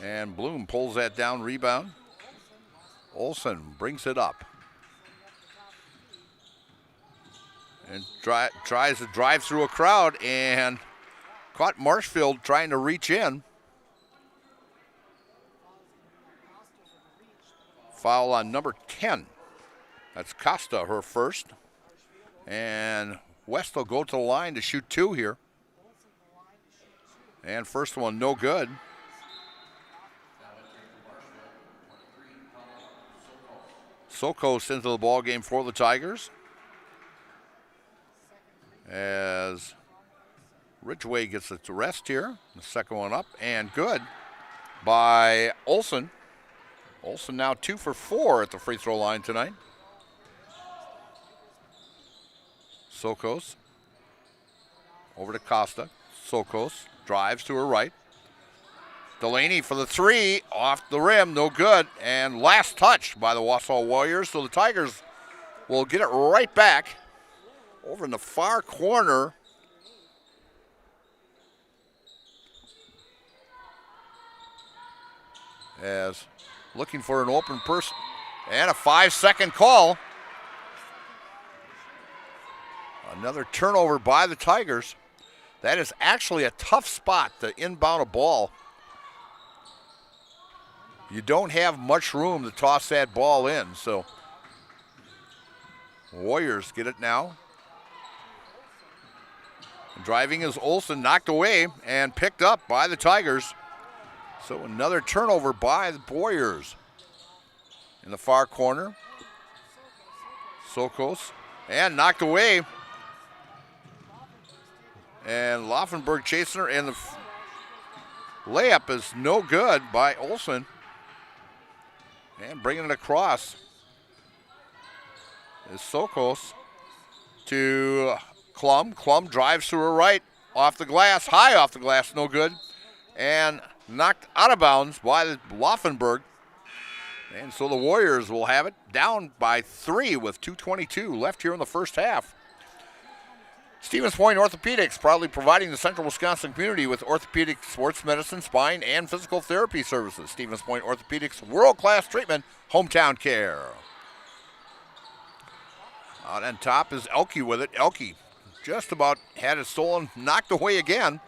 And Bloom pulls that down, rebound. Olsen brings it up. And tries to drive through a crowd and caught Marshfield trying to reach in. Foul on number 10. That's Costa, her first. And West will go to the line to shoot 2 here. And first one, no good. Sokos into the ball game for the Tigers. As Ridgway gets it to rest here. The second one up and good by Olsen. Olsen now 2 for 4 at the free throw line tonight. Sokos over to Costa. Sokos drives to her right. Delaney for the 3, off the rim, no good. And last touch by the Wausau Warriors. So the Tigers will get it right back over in the far corner. As looking for an open person. And a 5-second call. Another turnover by the Tigers. That is actually a tough spot to inbound a ball. You don't have much room to toss that ball in, so Warriors get it now. Driving is Olsen, knocked away and picked up by the Tigers. So another turnover by the Warriors. In the far corner, Sokos, and knocked away. And Laufenberg chasing her, and the layup is no good by Olsen. And bringing it across is Sokos to Klum. Klum drives to her right, off the glass, high off the glass, no good. And knocked out of bounds by Laufenberg. And so the Warriors will have it down by 3 with 2:22 left here in the first half. Stevens Point Orthopedics, proudly providing the Central Wisconsin community with orthopedic, sports medicine, spine, and physical therapy services. Stevens Point Orthopedics, world-class treatment, hometown care. Out on top is Elke with it. Elke just about had it stolen, knocked away again.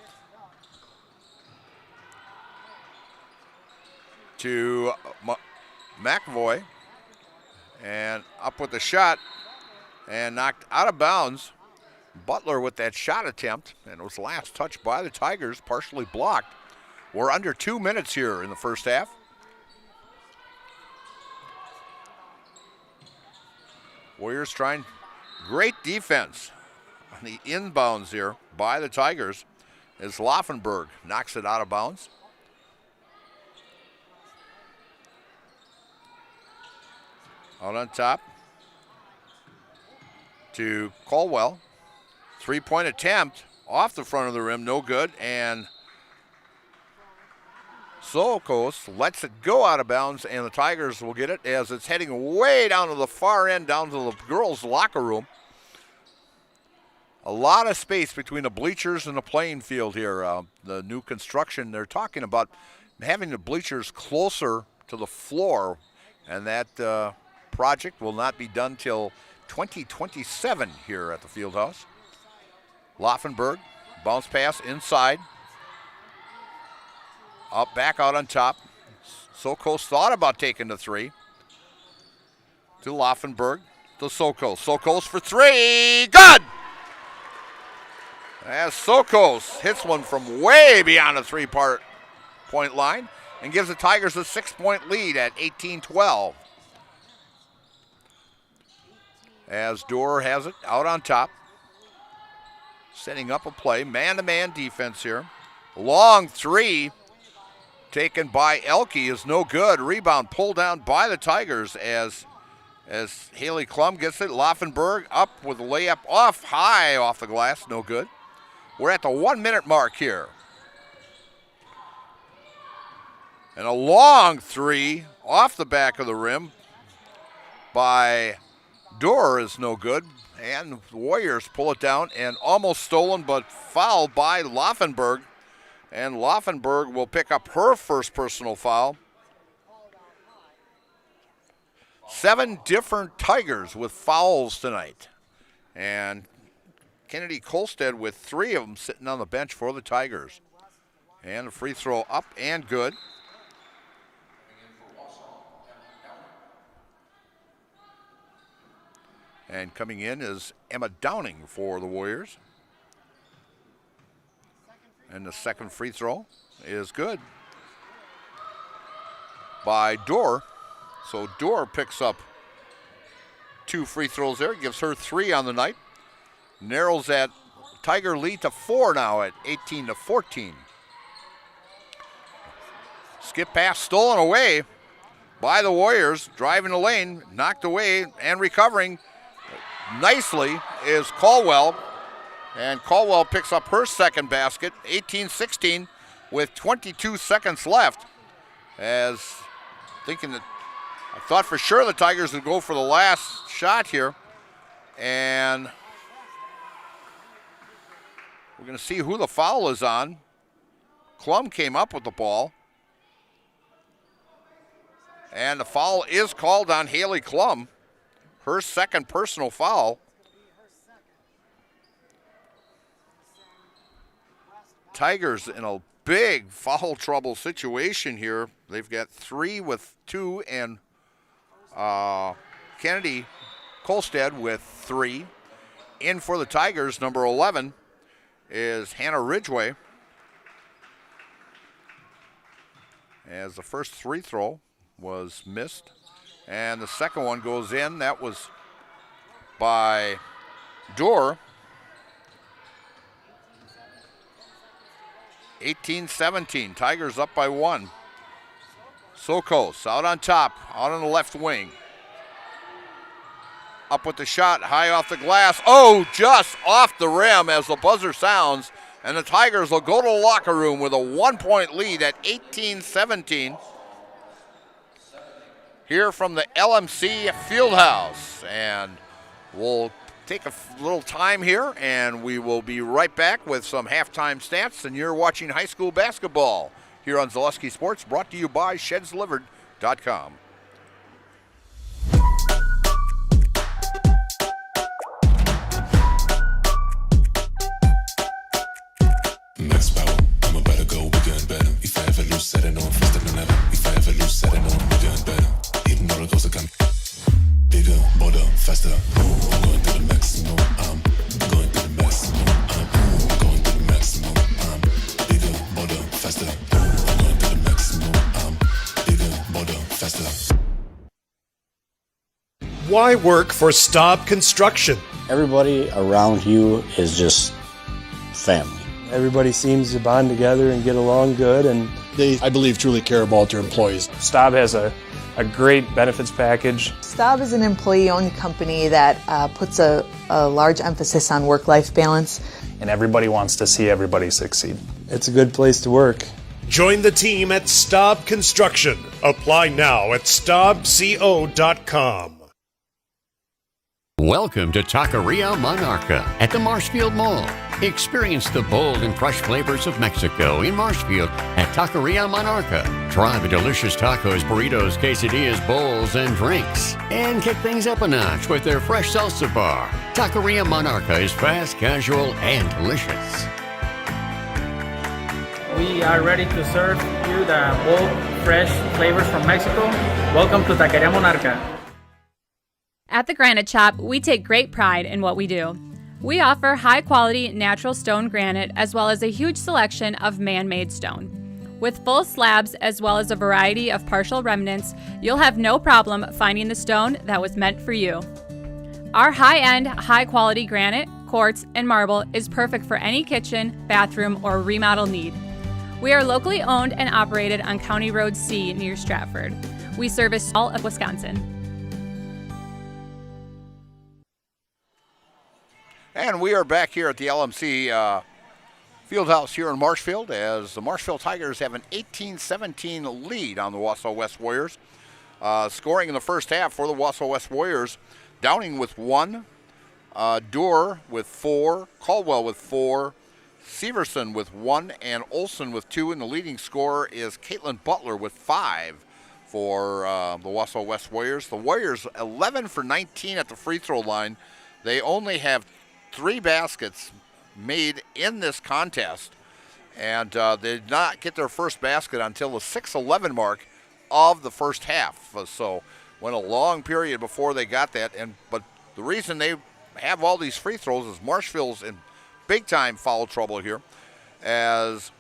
To McAvoy, and up with the shot, and knocked out of bounds. Butler with that shot attempt, and it was last touched by the Tigers, partially blocked. We're under 2 minutes here in the first half. Warriors trying great defense on the inbounds here by the Tigers as Laufenberg knocks it out of bounds. Out on top to Caldwell. 3-point attempt off the front of the rim, no good. And Sokos lets it go out of bounds, and the Tigers will get it as it's heading way down to the far end, down to the girls' locker room. A lot of space between the bleachers and the playing field here. The new construction, they're talking about having the bleachers closer to the floor, and that project will not be done till 2027 here at the Fieldhouse. Laufenberg, bounce pass inside. Back out on top. Sokos thought about taking the 3. To Laufenberg, to Sokos. Sokos for 3, good! As Sokos hits one from way beyond the 3-point line and gives the Tigers a 6-point lead at 18-12. As Dorr has it out on top. Setting up a play, man-to-man defense here. Long 3 taken by Elke is no good. Rebound pulled down by the Tigers as Haley Klum gets it. Laufenberg up with a layup off, high off the glass, no good. We're at the 1-minute mark here. And a long 3 off the back of the rim by Dorr is no good. And the Warriors pull it down and almost stolen, but fouled by Laufenberg. And Laufenberg will pick up her first personal foul. 7 different Tigers with fouls tonight. And Kennedy Kolstad with 3 of them sitting on the bench for the Tigers. And a free throw up and good. And coming in is Emma Downing for the Warriors. And the second free throw is good by Dorr. So Dorr picks up 2 free throws there, gives her 3 on the night. Narrows that Tiger lead to 4 now at 18-14. Skip pass stolen away by the Warriors. Driving the lane, knocked away and recovering nicely is Caldwell. And Caldwell picks up her second basket, 18-16 with 22 seconds left. As thinking that, I thought for sure the Tigers would go for the last shot here. And we're going to see who the foul is on. Klum came up with the ball. And the foul is called on Haley Klum. Her second personal foul. Tigers in a big foul trouble situation here. They've got 3 with 2 and Kennedy Kolstad with 3. In for the Tigers, number 11 is Hannah Ridgway. As the first free throw was missed. And the second one goes in. That was by Dorr. 18-17. Tigers up by 1. Sokos out on top, out on the left wing. up with the shot, high off the glass. Oh, just off the rim as the buzzer sounds. And the Tigers will go to the locker room with a 1-point lead at 18-17. Here from the LMC Fieldhouse. And we'll take a little time here, and we will be right back with some halftime stats. And you're watching high school basketball here on Zaleski Sports, brought to you by ShedsDelivered.com. Max power, I'm about to go bigger and better. If I ever lose, set it on faster than ever. If I ever lose, set it on bigger and better. Hitting all the goals that come bigger, bolder, faster. I'm going to the maximum. I'm going to the maximum. I'm going to the maximum. I'm bigger, bolder, faster. I'm going to the maximum. I'm bigger, bolder, faster. Why work for Staub Construction? Everybody around you is just family. Everybody seems to bond together and get along good, and They, I believe, truly care about their employees. Staub has a great benefits package. Staub is an employee-owned company that puts a large emphasis on work-life balance. And everybody wants to see everybody succeed. It's a good place to work. Join the team at Staub Construction. Apply now at staubco.com. Welcome to Taqueria Monarca at the Marshfield Mall. Experience the bold and fresh flavors of Mexico in Marshfield at Taqueria Monarca. Try the delicious tacos, burritos, quesadillas, bowls, and drinks. And kick things up a notch with their fresh salsa bar. Taqueria Monarca is fast, casual, and delicious. We are ready to serve you the bold, fresh flavors from Mexico. Welcome to Taqueria Monarca. At the Granite Shop, we take great pride in what we do. We offer high-quality natural stone granite as well as a huge selection of man-made stone. With full slabs as well as a variety of partial remnants, you'll have no problem finding the stone that was meant for you. Our high-end, high-quality granite, quartz, and marble is perfect for any kitchen, bathroom, or remodel need. We are locally owned and operated on County Road C near Stratford. We service all of Wisconsin. And we are back here at the LMC Fieldhouse here in Marshfield as the Marshfield Tigers have an 18-17 lead on the Wausau West Warriors. Scoring in the first half for the Wausau West Warriors, Downing with 1, Doerr with 4, Caldwell with 4, Severson with 1, and Olson with 2, and the leading scorer is Caitlin Butler with 5 for the Wausau West Warriors. The Warriors 11 for 19 at the free throw line. They only have 3 baskets made in this contest, and they did not get their first basket until the 6:11 mark of the first half. So went a long period before they got that. But the reason they have all these free throws is Marshfield's in big time foul trouble here, as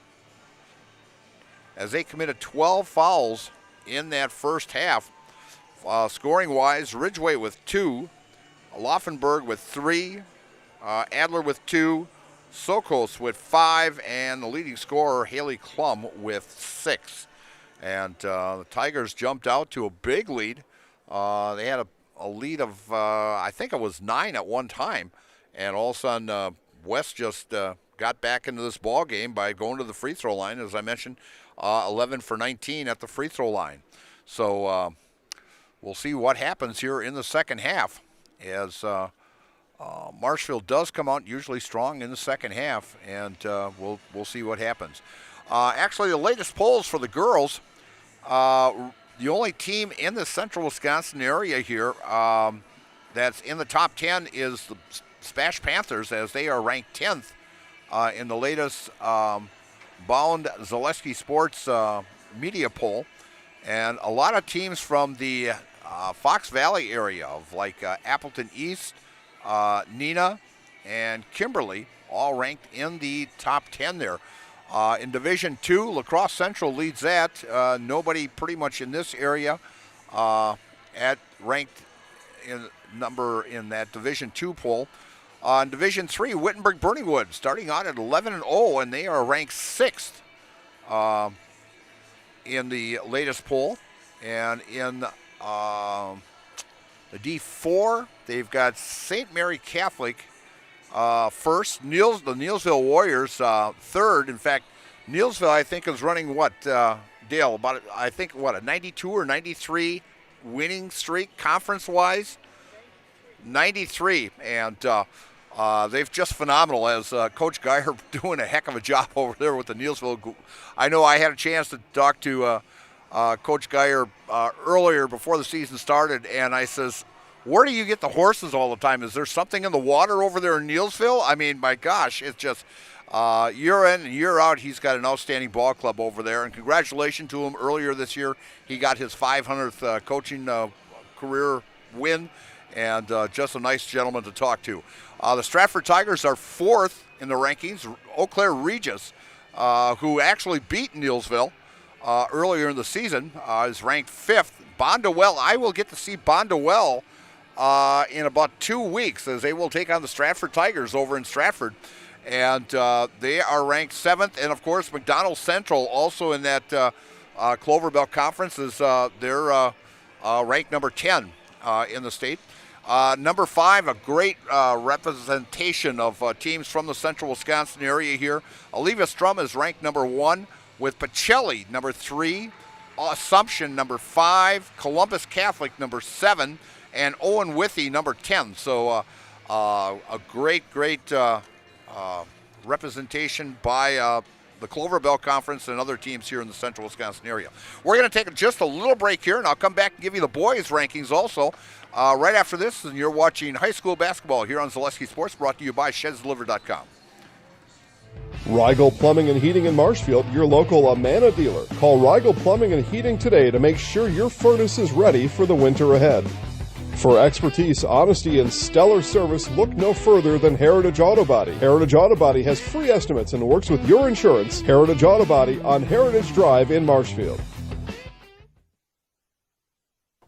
they committed 12 fouls in that first half. Scoring wise, Ridgeway with 2, Laufenberg with 3. Adler with 2, Sokos with 5, and the leading scorer, Haley Klum, with 6. And the Tigers jumped out to a big lead. They had a lead of, I think it was 9 at one time. And all of a sudden, West just got back into this ball game by going to the free throw line. As I mentioned, 11 for 19 at the free throw line. So we'll see what happens here in the second half as Marshfield does come out usually strong in the second half, and we'll see what happens. Actually, the latest polls for the girls, the only team in the central Wisconsin area here that's in the top 10 is the Spash Panthers, as they are ranked 10th in the latest Bound Zaleski Sports media poll. And a lot of teams from the Fox Valley area of like Appleton East, Neenah, and Kimberly, all ranked in the top 10 there. In Division 2, La Crosse Central leads that. Nobody pretty much in this area at ranked in number in that Division 2 poll. In Division 3, Wittenberg-Burneywood starting out at 11-0, and they are ranked 6th in the latest poll. And in the The D4, they've got St. Mary Catholic first. The Neilsville Warriors third. In fact, Neilsville, I think, is running Dale, about, I think, a 92 or 93 winning streak conference-wise? 93. And they've just phenomenal as Coach Geyer doing a heck of a job over there with the Neilsville. I know I had a chance to talk to Coach Geyer earlier before the season started, and I says, where do you get the horses all the time? Is there something in the water over there in Neilsville? I mean, my gosh, it's just year in and year out, he's got an outstanding ball club over there, and congratulations to him. Earlier this year, he got his 500th coaching career win, and just a nice gentleman to talk to. The Stratford Tigers are fourth in the rankings. Eau Claire Regis, who actually beat Neilsville earlier in the season, is ranked fifth. Bondwell, I will get to see Bondwell in about 2 weeks as they will take on the Stratford Tigers over in Stratford. And they are ranked seventh. And, of course, McDonald Central, also in that Clover Belt Conference, is they're ranked number 10 in the state. Number 5, a great representation of teams from the central Wisconsin area here. Olivia Strum is ranked number 1, with Pacelli number 3, Assumption number 5, Columbus Catholic number 7, and Owen Withy number 10. So a great representation by the Clover Belt Conference and other teams here in the central Wisconsin area. We're going to take just a little break here, and I'll come back and give you the boys' rankings also right after this. And you're watching high school basketball here on Zaleski Sports, brought to you by ShedsDeliver.com. Rigel Plumbing and Heating in Marshfield, your local Amana dealer. Call Rigel Plumbing and Heating today to make sure your furnace is ready for the winter ahead. For expertise, honesty, and stellar service, look no further than Heritage Auto Body. Heritage Auto Body has free estimates and works with your insurance. Heritage Auto Body on Heritage Drive in Marshfield.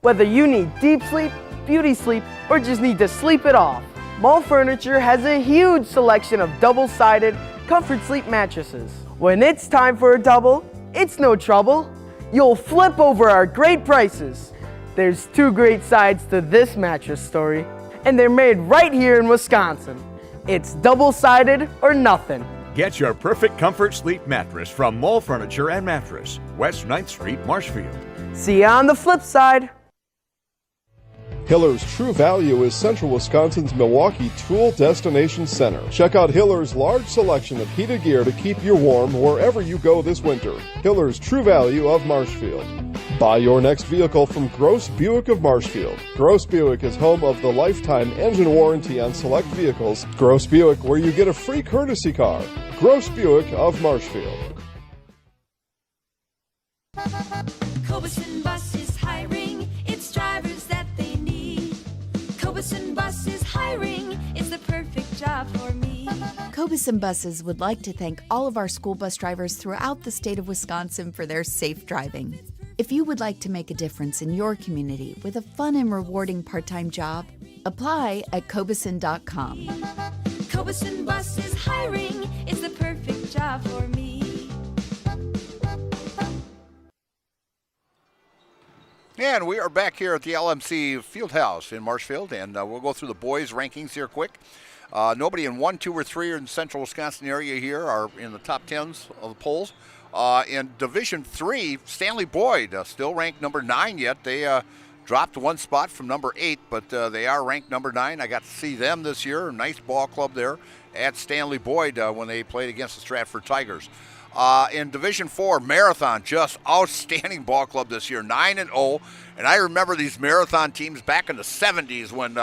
Whether you need deep sleep, beauty sleep, or just need to sleep it off, Mall Furniture has a huge selection of double-sided comfort sleep mattresses. When it's time for a double, it's no trouble. You'll flip over our great prices. There's 2 great sides to this mattress story, and they're made right here in Wisconsin. It's double-sided or nothing. Get your perfect comfort sleep mattress from Mall Furniture and Mattress, West 9th Street, Marshfield. See you on the flip side. Hiller's True Value is Central Wisconsin's Milwaukee Tool Destination Center. Check out Hiller's large selection of heated gear to keep you warm wherever you go this winter. Hiller's True Value of Marshfield. Buy your next vehicle from Gross Buick of Marshfield. Gross Buick is home of the lifetime engine warranty on select vehicles. Gross Buick, where you get a free courtesy car. Gross Buick of Marshfield. Cobeson Bus is hiring. It's drivers that they need. Cobeson Bus is hiring. It's the perfect job for me. Cobeson Buses would like to thank all of our school bus drivers throughout the state of Wisconsin for their safe driving. If you would like to make a difference in your community with a fun and rewarding part-time job, apply at Cobeson.com. Cobeson Bus is hiring. It's the perfect job for me. And we are back here at the LMC Fieldhouse in Marshfield, and we'll go through the boys' rankings here quick. Nobody in 1, 2, or 3 in the central Wisconsin area here are in the top 10s of the polls. In Division 3, Stanley Boyd, still ranked number 9 yet. They dropped 1 spot from number 8, but they are ranked number 9. I got to see them this year. Nice ball club there at Stanley Boyd when they played against the Stratford Tigers. In Division 4, Marathon, just outstanding ball club this year, 9-0. And I remember these Marathon teams back in the 70s when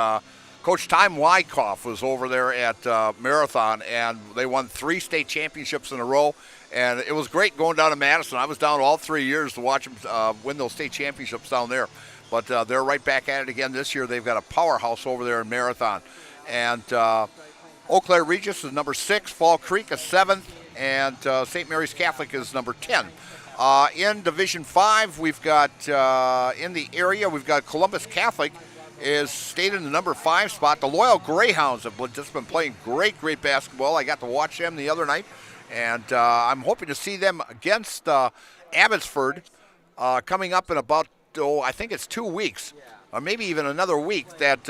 Coach Tom Wyckoff was over there at Marathon, and they won 3 state championships in a row. And it was great going down to Madison. I was down all 3 years to watch them win those state championships down there. But they're right back at it again this year. They've got a powerhouse over there in Marathon. And Eau Claire Regis is number 6, Fall Creek is 7th, and St. Mary's Catholic is number 10. In Division 5, we've got, in the area, we've got Columbus Catholic is stayed in the number 5 spot. The Loyal Greyhounds have just been playing great basketball. I got to watch them the other night, and I'm hoping to see them against Abbotsford coming up in about, I think it's 2 weeks. or maybe even another week, that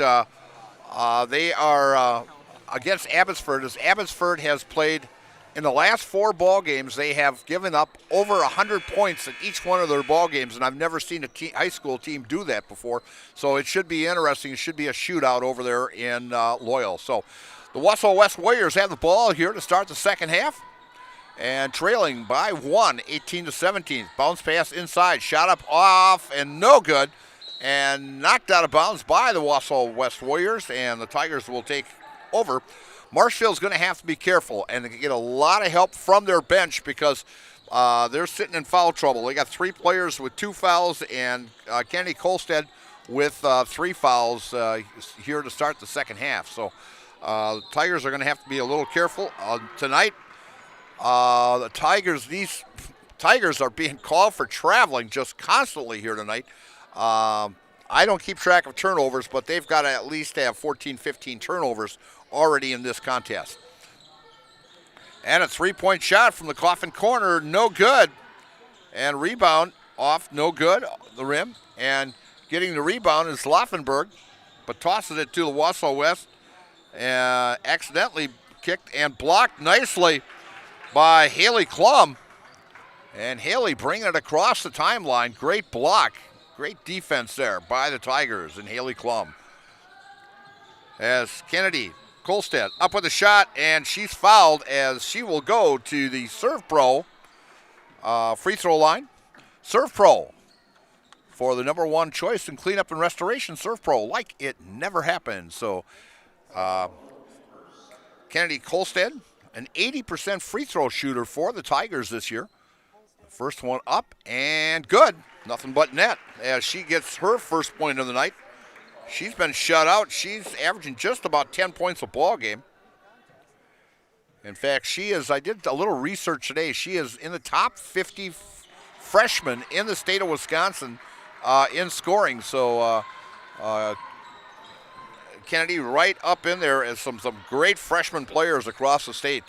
they are against Abbotsford, as Abbotsford has played in the last 4 ball games. They have given up over 100 points in each one of their ball games, and I've never seen a high school team do that before. So it should be interesting. It should be a shootout over there in Loyal. So the Wausau West Warriors have the ball here to start the second half, and trailing by 1, 18-17. Bounce pass inside, shot up off, and no good, and knocked out of bounds by the Wausau West Warriors, and the Tigers will take over. Marshfield's going to have to be careful and get a lot of help from their bench, because they're sitting in foul trouble. They got 3 players with 2 fouls, and Kennedy Kolstad with 3 fouls here to start the second half. So the Tigers are going to have to be a little careful tonight. These Tigers are being called for traveling just constantly here tonight. I don't keep track of turnovers, but they've got to at least have 14, 15 turnovers already in this contest. And a 3-point shot from the Coffin corner, no good. And rebound off, no good, the rim. And getting the rebound is Laufenberg, but tosses it to the Wausau West. Accidentally kicked and blocked nicely by Haley Klum. And Haley bringing it across the timeline. Great block. Great defense there by the Tigers and Haley Klum. As Kennedy Kolstad up with a shot, and she's fouled as she will go to the Serve Pro free throw line. Serve Pro for the number 1 choice in cleanup and restoration. Serve Pro like it never happened. So Kennedy Kolstad, an 80% free throw shooter for the Tigers this year. First one up and good. Nothing but net as she gets her first point of the night. She's been shut out. She's averaging just about 10 points a ball game. In fact, she is, I did a little research today, she is in the top 50 freshmen in the state of Wisconsin in scoring. So Kennedy right up in there as some great freshman players across the state.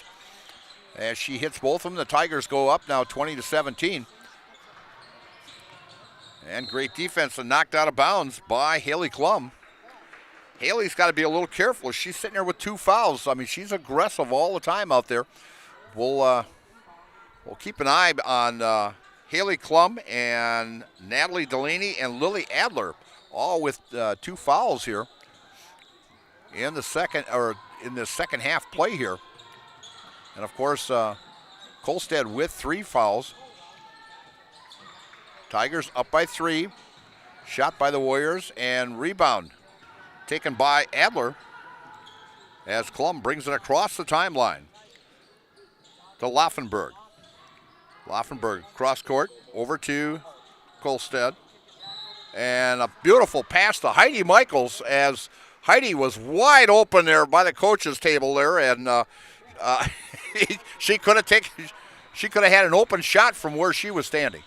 As she hits both of them, the Tigers go up now 20-17. And great defense and knocked out of bounds by Haley Klum. Haley's got to be a little careful. She's sitting there with 2 fouls. I mean, she's aggressive all the time out there. We'll keep an eye on Haley Klum and Natalie Delaney and Lily Adler, all with 2 fouls here in the second half play here. And of course, Kolstad with 3 fouls. Tigers up by 3. Shot by the Warriors, and rebound taken by Adler as Klum brings it across the timeline to Laufenberg. Laufenberg cross court over to Kolstad. And a beautiful pass to Heidi Michaels as Heidi was wide open there by the coach's table there, and she could have had an open shot from where she was standing.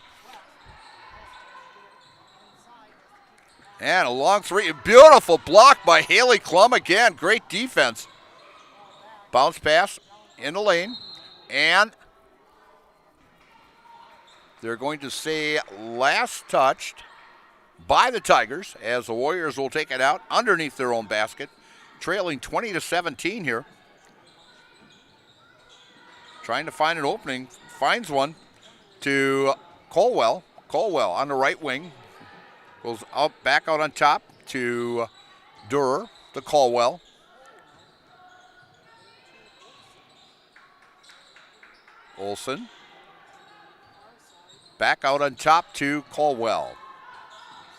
And a long 3, beautiful block by Haley Klum again. Great defense. Bounce pass in the lane, and they're going to say last touched by the Tigers as the Warriors will take it out underneath their own basket, trailing 20-17 here. Trying to find an opening, finds one to Colwell. Colwell on the right wing. Goes back out on top to Durer, to Colwell. Olsen. Back out on top to Colwell.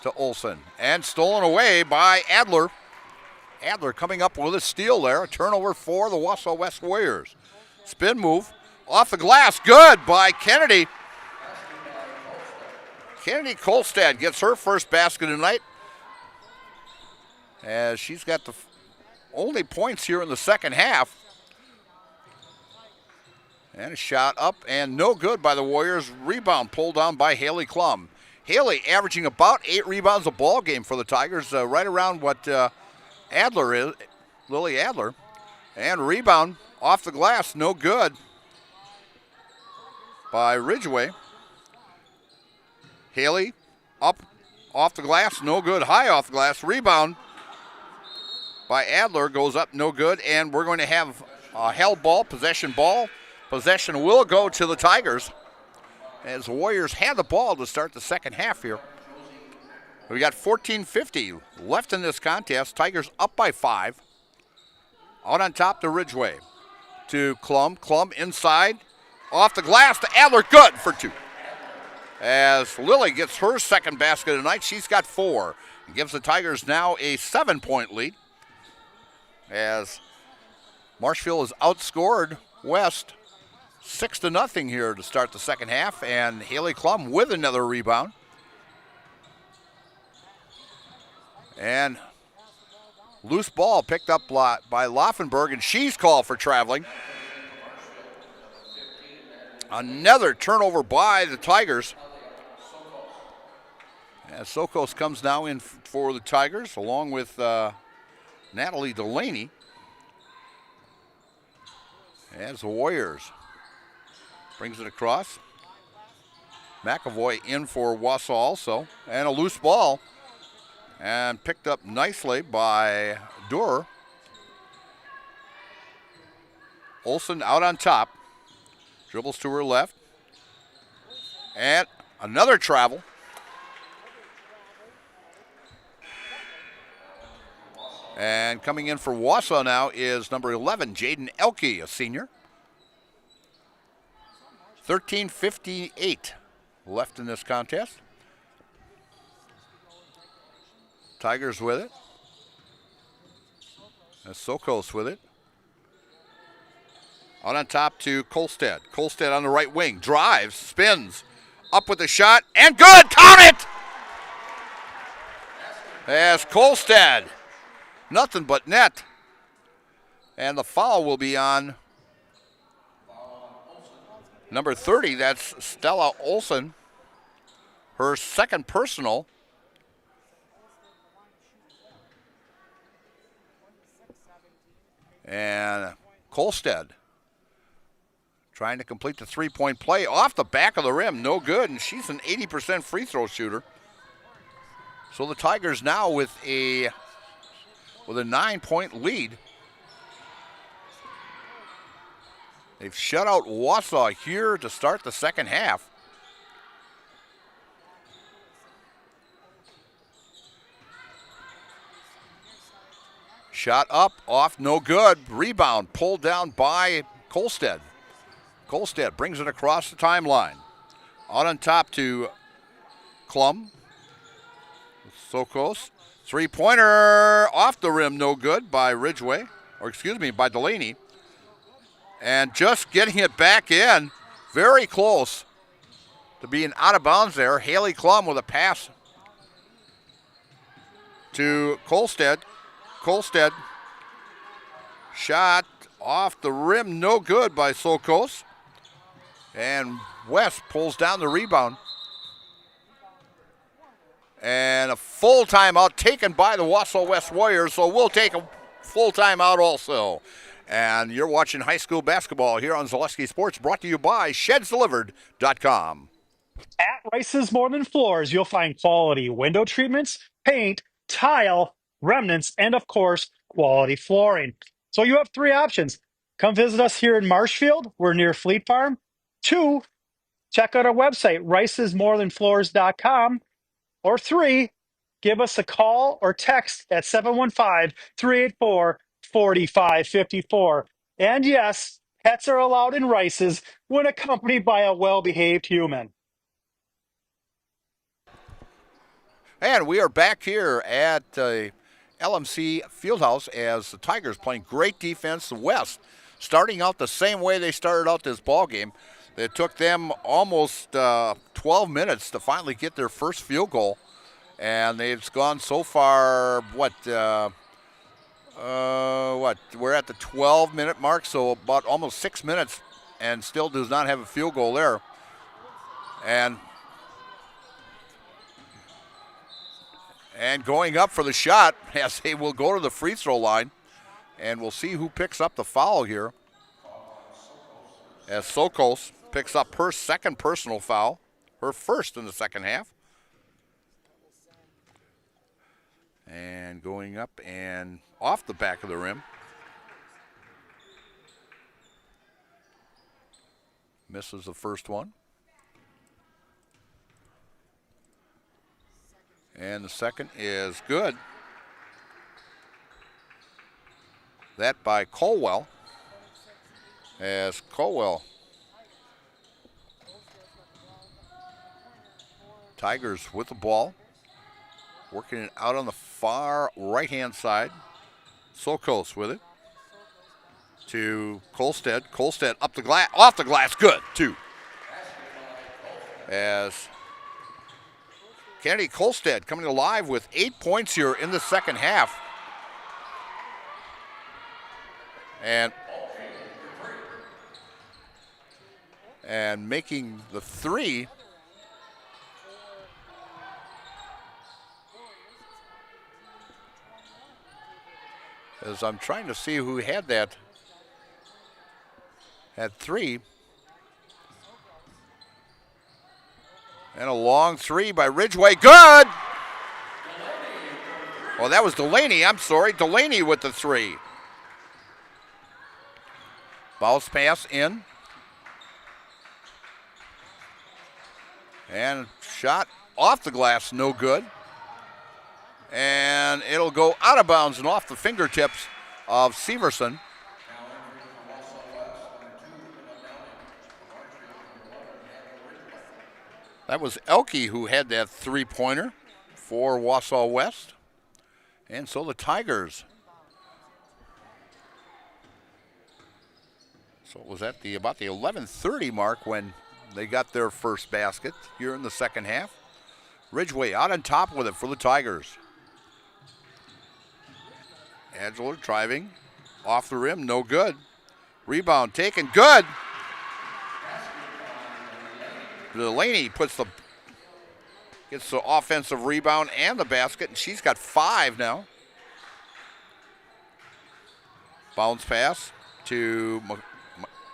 To Olsen. And stolen away by Adler. Adler coming up with a steal there. A turnover for the Wausau West Warriors. Spin move. Off the glass. Good by Kennedy. Kennedy Kolstad gets her first basket tonight as she's got the only points here in the second half. And a shot up and no good by the Warriors. Rebound pulled down by Haley Klum. Haley averaging about 8 rebounds a ball game for the Tigers, right around what Adler is, Lily Adler. And rebound off the glass, no good by Ridgway. Haley up off the glass, no good. High off the glass. Rebound by Adler goes up, no good. And we're going to have a held ball, possession ball. Possession will go to the Tigers as the Warriors had the ball to start the second half here. We got 14:50 left in this contest. Tigers up by 5. Out on top to Ridgway. To Klum. Klum inside. Off the glass to Adler. Good for 2. As Lily gets her second basket tonight, she's got 4. And gives the Tigers now a 7-point lead. As Marshfield has outscored West 6-0 here to start the second half. And Haley Klum with another rebound. And loose ball picked up by Laufenberg, and she's called for traveling. Another turnover by the Tigers. As Sokos comes now in for the Tigers, along with Natalie Delaney. As the Warriors brings it across. McAvoy in for Wausau also, and a loose ball. And picked up nicely by Durer. Olsen out on top. Dribbles to her left. And another travel. And coming in for Wausau now is number 11, Jaden Elke, a senior. 13:58 left in this contest. Tigers with it. And Sokos with it. Out on top to Kolstad. Kolstad on the right wing. Drives, spins. Up with the shot. And good! Count it! As Kolstad. Nothing but net. And the foul will be on number 30. That's Stella Olsen. Her second personal. And Kolstad trying to complete the three-point play off the back of the rim. No good, and she's an 80% free throw shooter. So the Tigers now with a 9-point lead. They've shut out Wausau here to start the second half. Shot up, off, no good. Rebound pulled down by Kolstad. Kolstad brings it across the timeline. Out on top to Klum. Sokos. Three-pointer off the rim, no good by Ridgway. By Delaney. And just getting it back in. Very close to being out of bounds there. Haley Klum with a pass to Kolstad. Kolstad shot off the rim, no good by Sokos. And West pulls down the rebound. And a full timeout taken by the Wausau West Warriors, so we'll take a full timeout also. And you're watching high school basketball here on Zaleski Sports, brought to you by ShedsDelivered.com. At Rice's More Than Floors, you'll find quality window treatments, paint, tile, remnants, and of course, quality flooring. So you have 3 options. Come visit us here in Marshfield. We're near Fleet Farm. 2, check out our website, ricesmorethanfloors.com. Or 3, give us a call or text at 715-384-4554. And yes, pets are allowed in Rice's when accompanied by a well-behaved human. And we are back here at LMC Fieldhouse as the Tigers playing great defense. The West starting out the same way they started out this ball game. It took them almost 12 minutes to finally get their first field goal. And they've gone so far, we're at the 12-minute mark, so about almost 6 minutes, and still does not have a field goal there. And going up for the shot as they will go to the free throw line. And we'll see who picks up the foul here. As Sokos picks up her second personal foul, her first in the second half. And going up and off the back of the rim. Misses the first one. And the second is good. That by Colwell. As Colwell. Tigers with the ball. Working it out on the far right-hand side. Sokos with it. To Kolstead. Kolstead up the glass, off the glass, good, 2. As Kennedy Kolstead coming alive with 8 points here in the second half. And making the 3. As I'm trying to see who had that. Had 3. And a long 3 by Ridgway. Good! Oh, that was Delaney. I'm sorry. Delaney with the 3. Bounce pass in. And shot off the glass, no good. And it'll go out of bounds and off the fingertips of Severson. That was Elke who had that 3-pointer for Wausau West. And so the Tigers. So it was at about the 11:30 mark when they got their first basket here in the second half. Ridgway out on top with it for the Tigers. Adler driving off the rim, no good. Rebound taken, good. Delaney gets the offensive rebound and the basket, and she's got 5 now. Bounce pass to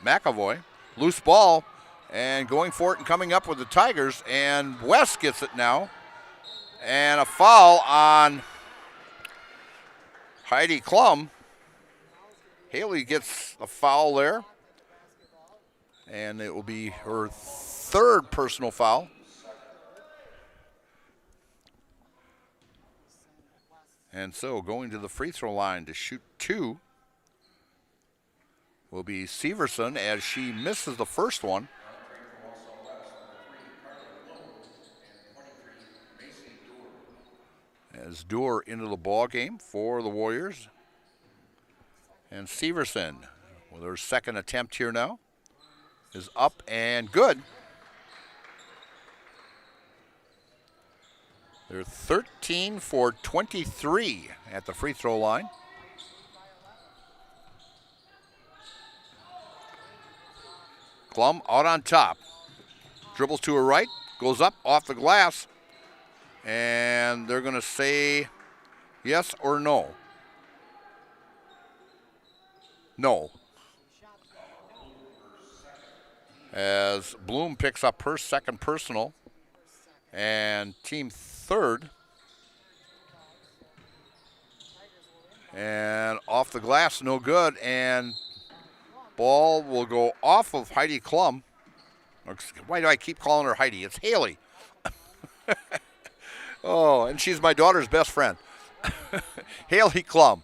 McAvoy. Loose ball, and going for it and coming up with the Tigers, and West gets it now. And a foul on Heidi Klum. Haley gets a foul there, and it will be her 3rd personal foul. And so going to the free throw line to shoot 2 will be Severson as she misses the first one. As Doer into the ball game for the Warriors. And Severson, with her second attempt here now, is up and good. They're 13 for 23 at the free throw line. Klum out on top. Dribbles to her right, goes up off the glass, and they're going to say yes or no. No. As Bloom picks up her second personal and team 3rd. And off the glass, no good. And ball will go off of Heidi Klum. Why do I keep calling her Heidi? It's Haley. Oh, and she's my daughter's best friend. Haley Klum.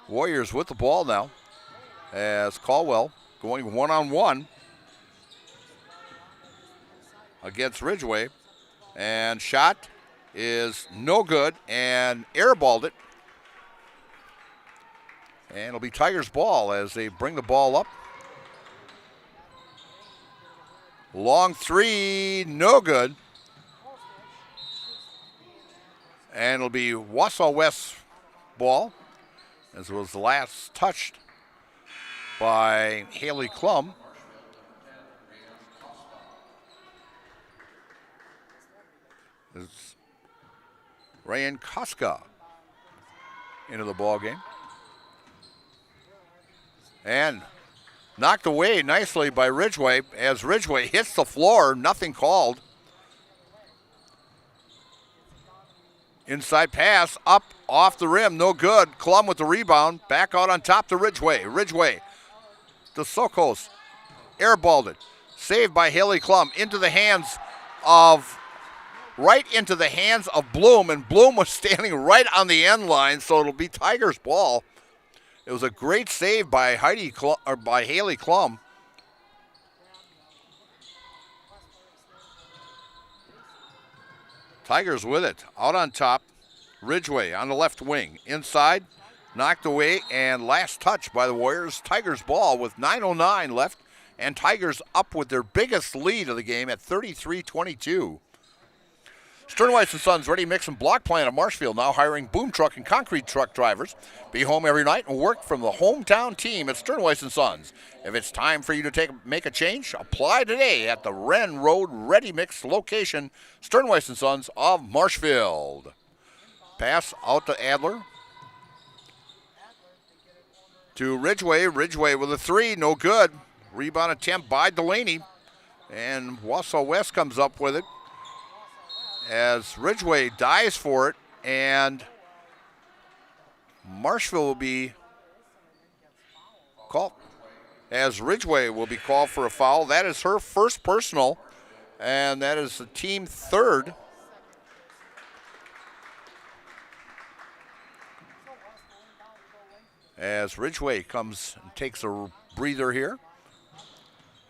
Warriors with the ball now as Caldwell going one-on-one against Ridgway. And shot is no good and airballed it. And it'll be Tigers ball as they bring the ball up. Long 3, no good. And it'll be Wausau West ball, as was the last touched by Haley Klum. It's Rayan Koska into the ball game. And Knocked away nicely by Ridgway as Ridgway hits the floor, nothing called. Inside pass, up, off the rim, no good. Klum with the rebound, back out on top to Ridgway. Ridgway to Sokos, airballed it. Saved by Haley Klum right into the hands of Bloom, and Bloom was standing right on the end line, so it'll be Tigers' ball. It was a great save by Haley Klum. Tigers with it, out on top. Ridgway on the left wing, inside, knocked away, and last touch by the Warriors. Tigers ball with 9:09 left, and Tigers up with their biggest lead of the game at 33-22. Sternweiss & Sons Ready Mix and Block Plant of Marshfield now hiring boom truck and concrete truck drivers. Be home every night and work from the hometown team at Sternweiss & Sons. If it's time for you to make a change, apply today at the Wren Road Ready Mix location, Sternweiss & Sons of Marshfield. Pass out to Adler. To Ridgway. Ridgway with a three, no good. Rebound attempt by Delaney. And Wausau West comes up with it as Ridgway dives for it, and Marshfield will be called, as Ridgway will be called for a foul. That is her first personal, and that is the team third. As Ridgway comes and takes a breather here,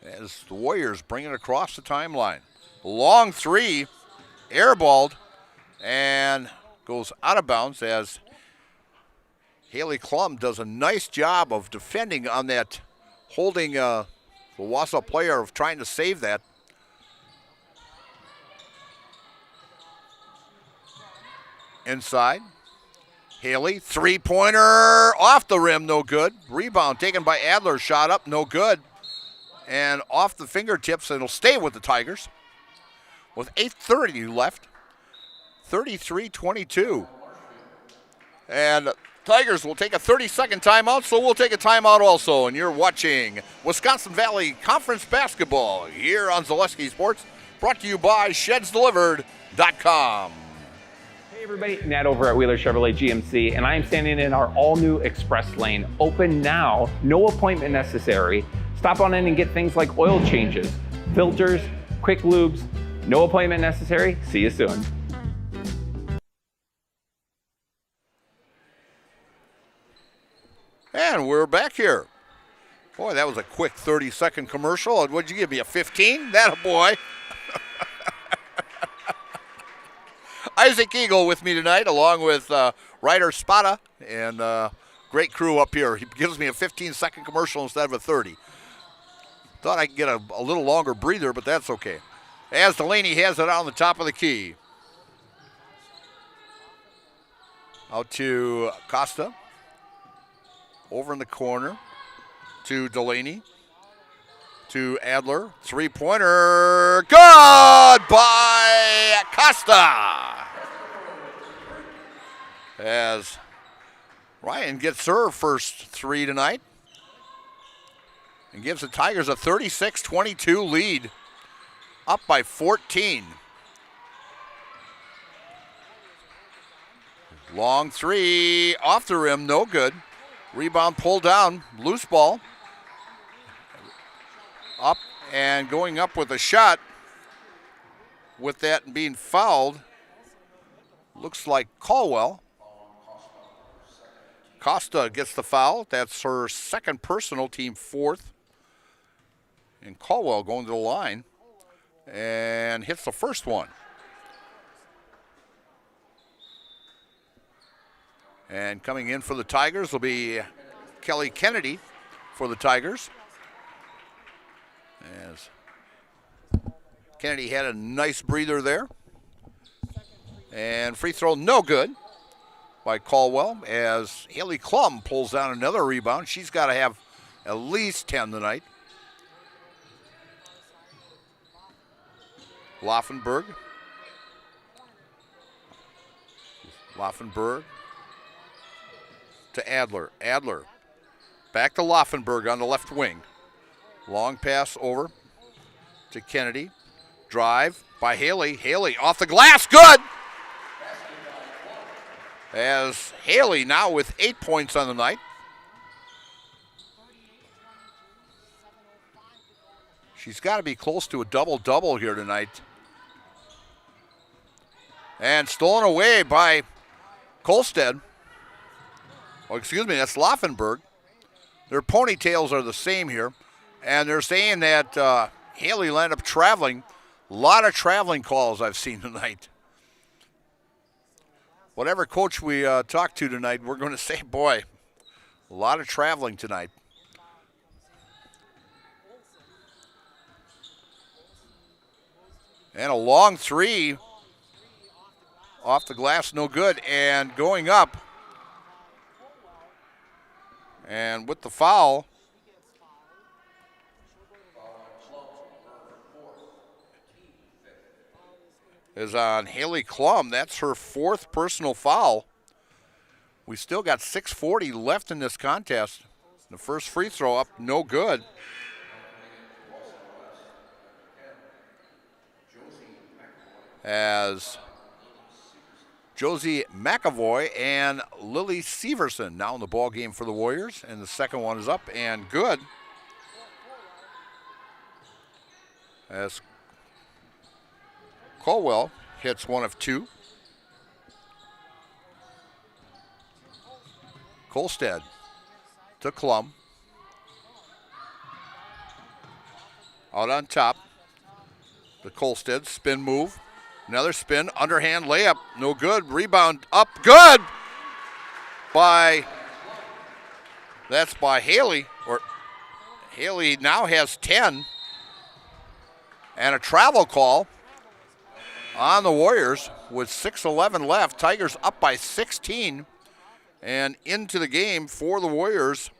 as the Warriors bring it across the timeline. Long three, airballed, and goes out of bounds as Haley Klum does a nice job of defending on that, holding the Wausau player of trying to save that. Inside, Haley, three-pointer, off the rim, no good. Rebound taken by Adler, shot up, no good. And off the fingertips, and it'll stay with the Tigers. With 8:30 left, 33-22. And Tigers will take a 30-second timeout, so we'll take a timeout also. And you're watching Wisconsin Valley Conference Basketball here on Zaleski Sports, brought to you by ShedsDelivered.com. Hey everybody, Nat over at Wheeler Chevrolet GMC, and I am standing in our all-new Express Lane. Open now, no appointment necessary. Stop on in and get things like oil changes, filters, quick lubes. No appointment necessary. See you soon. And we're back here. Boy, that was a quick 30-second commercial. And what'd you give me, a 15? That a boy. Isaac Eagle with me tonight, along with Ryder Spada and great crew up here. He gives me a 15-second commercial instead of a 30. Thought I could get a little longer breather, but that's okay. As Delaney has it on the top of the key. Out to Costa. Over in the corner to Delaney. To Adler. Three-pointer. Good by Costa. As Ryan gets her first three tonight. And gives the Tigers a 36-22 lead. Up by 14. Long three, off the rim, no good. Rebound pulled down, loose ball. Up and going up with a shot. With that being fouled, looks like Caldwell. Costa gets the foul. That's her second personal, team fourth. And Caldwell going to the line. And hits the first one. And coming in for the Tigers will be Kelly Kennedy for the Tigers. As Kennedy had a nice breather there. And free throw no good by Caldwell as Haley Klum pulls down another rebound. She's got to have at least 10 tonight. Laufenberg to Adler. Adler back to Laufenberg on the left wing. Long pass over to Kennedy. Drive by Haley. Haley off the glass. Good! As Haley now with 8 points on the night. She's got to be close to a double-double here tonight. And stolen away by Kolstad. Oh, excuse me, that's Laufenberg. Their ponytails are the same here. And they're saying that Haley will end up traveling. A lot of traveling calls I've seen tonight. Whatever coach we talk to tonight, we're going to say, boy, a lot of traveling tonight. And a long three off the glass, no good. And going up. And with the foul, is on Haley Klum. That's her 4th personal foul. We still got 6:40 left in this contest. The first free throw up, no good. As Josie McAvoy and Lily Severson now in the ball game for the Warriors, and the second one is up and good. As Colwell hits one of 2. Kolstad to Klum. Out on top. The Kolstad spin move. Another spin, underhand layup, no good. Rebound up, good! That's by Haley. Or Haley now has 10. And a travel call on the Warriors with 6:11 left. Tigers up by 16. And into the game for the Warriors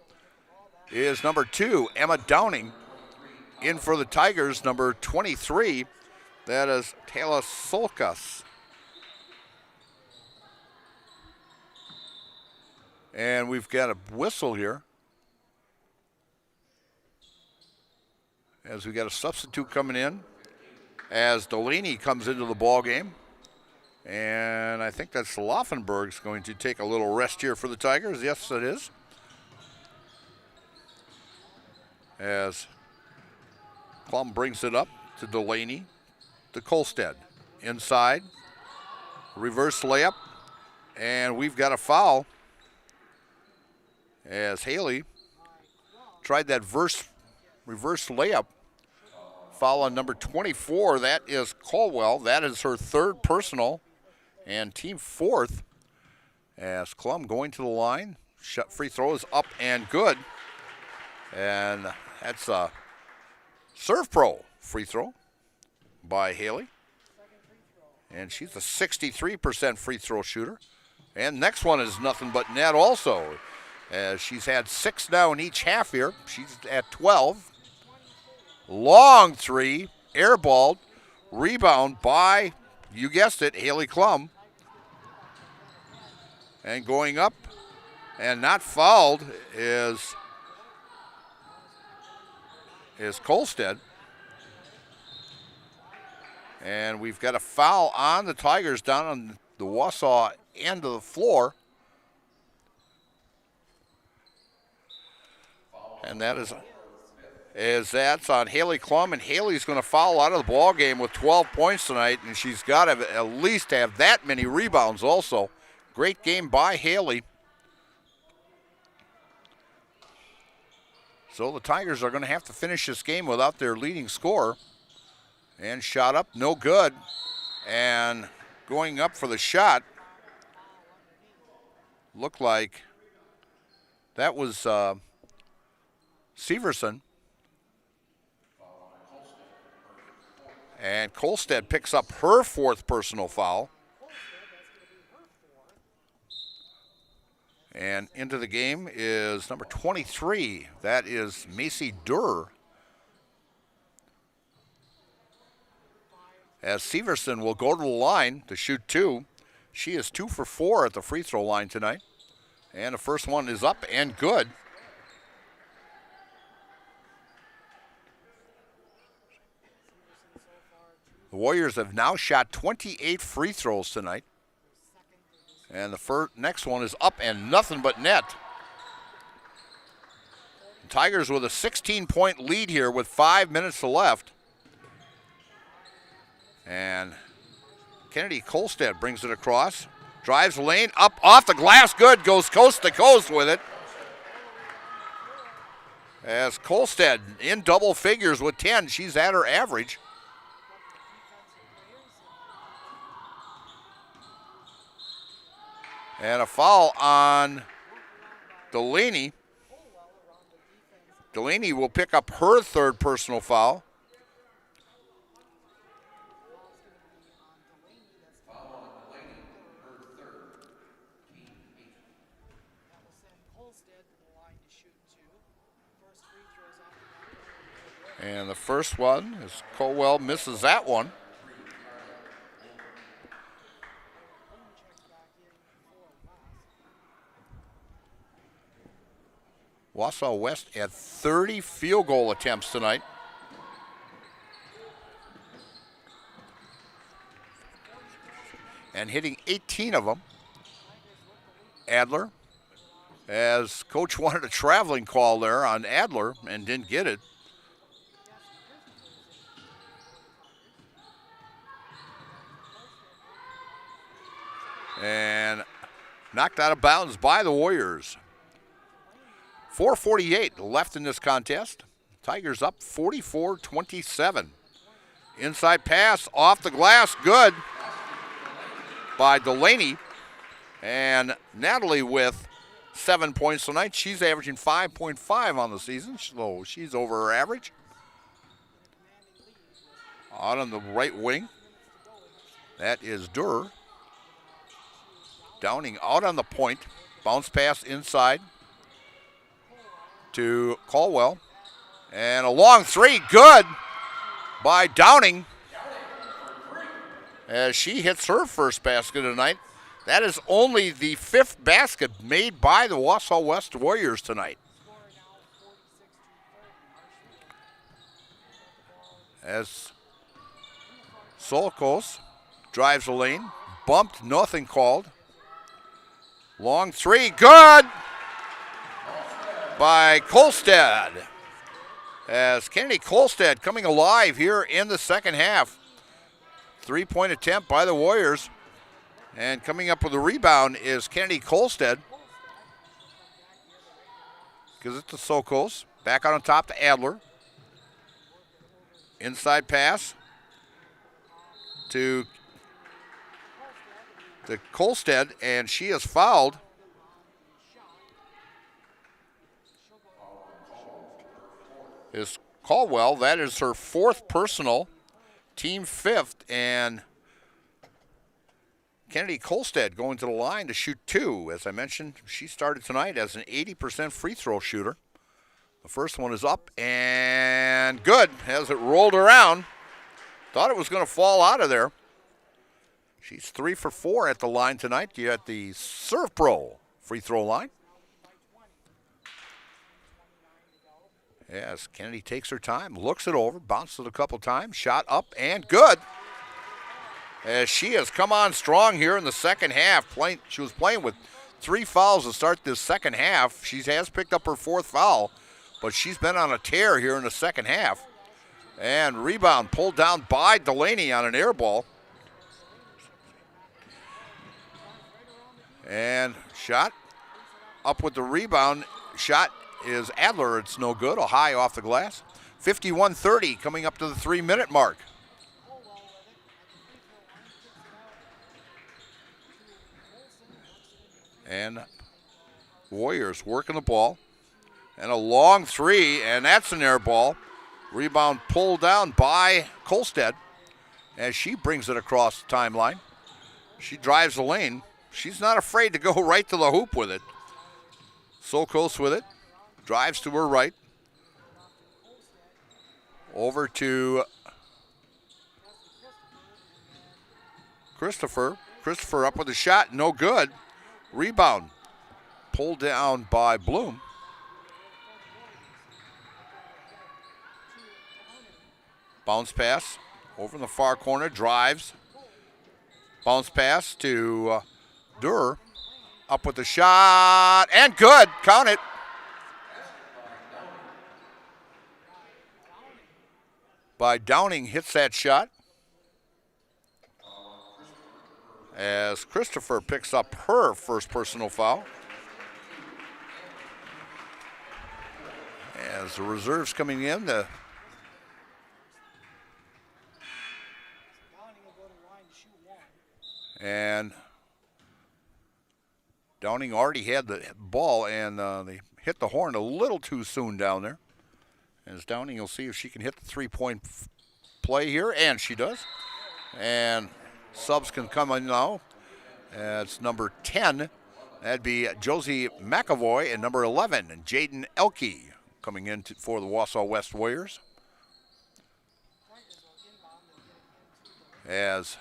is number 2, Emma Downing. In for the Tigers, number 23. That is Taylor Solkas. And we've got a whistle here, as we got a substitute coming in, as Delaney comes into the ball game. And I think that's Laufenberg's going to take a little rest here for the Tigers. Yes, it is. As Klum brings it up to Delaney. To Kolstad. Inside. Reverse layup. And we've got a foul. As Haley tried that reverse layup. Foul on number 24. That is Colwell. That is her 3rd personal. And team 4th. As Klum going to the line. Free throw is up and good. And that's a Serve Pro free throw by Haley. And she's a 63% free throw shooter. And next one is nothing but net also. As she's had 6 now in each half here. She's at 12. Long three, airballed, rebound by, you guessed it, Haley Klum. And going up and not fouled is Kolstad. And we've got a foul on the Tigers down on the Wausau end of the floor. And that that's on Haley Klum, and Haley's going to foul out of the ball game with 12 points tonight, and she's got to at least have that many rebounds also. Great game by Haley. So the Tigers are going to have to finish this game without their leading scorer. And shot up, no good. And going up for the shot, looked like that was Severson. And Kolstad picks up her 4th personal foul. And into the game is number 23. That is Macy Durr. As Severson will go to the line to shoot 2. She is 2 for 4 at the free throw line tonight. And the first one is up and good. The Warriors have now shot 28 free throws tonight. And the next one is up and nothing but net. The Tigers with a 16-point lead here with 5 minutes left. And Kennedy Kolstad brings it across. Drives the lane, up off the glass, good, goes coast to coast with it. As Kolstad in double figures with 10, she's at her average. And a foul on Delaney. Delaney will pick up her third personal foul. And the first one is Colwell misses that one. Wausau West had 30 field goal attempts tonight. And hitting 18 of them. Adler, as coach wanted a traveling call there on Adler and didn't get it. And knocked out of bounds by the Warriors. 4:48 left in this contest. Tigers up 44-27. Inside pass off the glass, good by Delaney. And Natalie with 7 points tonight. She's averaging 5.5 on the season, so she's over her average. Out on the right wing, that is Durr. Downing out on the point. Bounce pass inside to Caldwell. And a long three, good by Downing as she hits her first basket tonight. That is only the fifth basket made by the Wausau West Warriors tonight. As Solkos drives the lane, bumped, nothing called. Long three, good by Kolstad. As Kennedy Kolstad coming alive here in the second half. 3-point attempt by the Warriors. And coming up with a rebound is Kennedy Kolstad. Gives it to Solkos. Back out on top to Adler. Inside pass to Kolstad, and she is fouled. Is Caldwell. That is her fourth personal, team fifth, and Kennedy Kolstad going to the line to shoot two. As I mentioned, she started tonight as an 80% free throw shooter. The first one is up and good as it rolled around. Thought it was going to fall out of there. She's 3 for 4 at the line tonight. You're at the Serve Pro free throw line. Yes, Kennedy takes her time, looks it over, bounces it a couple times, shot up and good. As she has come on strong here in the second half. She was playing with 3 fouls to start this second half. She has picked up her fourth foul, but she's been on a tear here in the second half. And rebound pulled down by Delaney on an air ball. And shot up with the rebound. Shot is Adler. It's no good. A high off the glass. 51-30 coming up to the 3-minute mark. And Warriors working the ball. And a long three, and that's an air ball. Rebound pulled down by Kolstad as she brings it across the timeline. She drives the lane. She's not afraid to go right to the hoop with it. So close with it. Drives to her right. Over to Christopher. Christopher up with a shot. No good. Rebound. Pulled down by Bloom. Bounce pass over in the far corner, drives. Bounce pass to Durer. Up with the shot, and good. Count it. By Downing hits that shot. As Christopher picks up her first personal foul. As the reserves coming in, and Downing already had the ball, and they hit the horn a little too soon down there. As Downing will see if she can hit the three-point play here, and she does. And subs can come in now. It's number 10. That'd be Josie McAvoy, and number 11, Jaden Elke, coming in for the Wausau West Warriors. As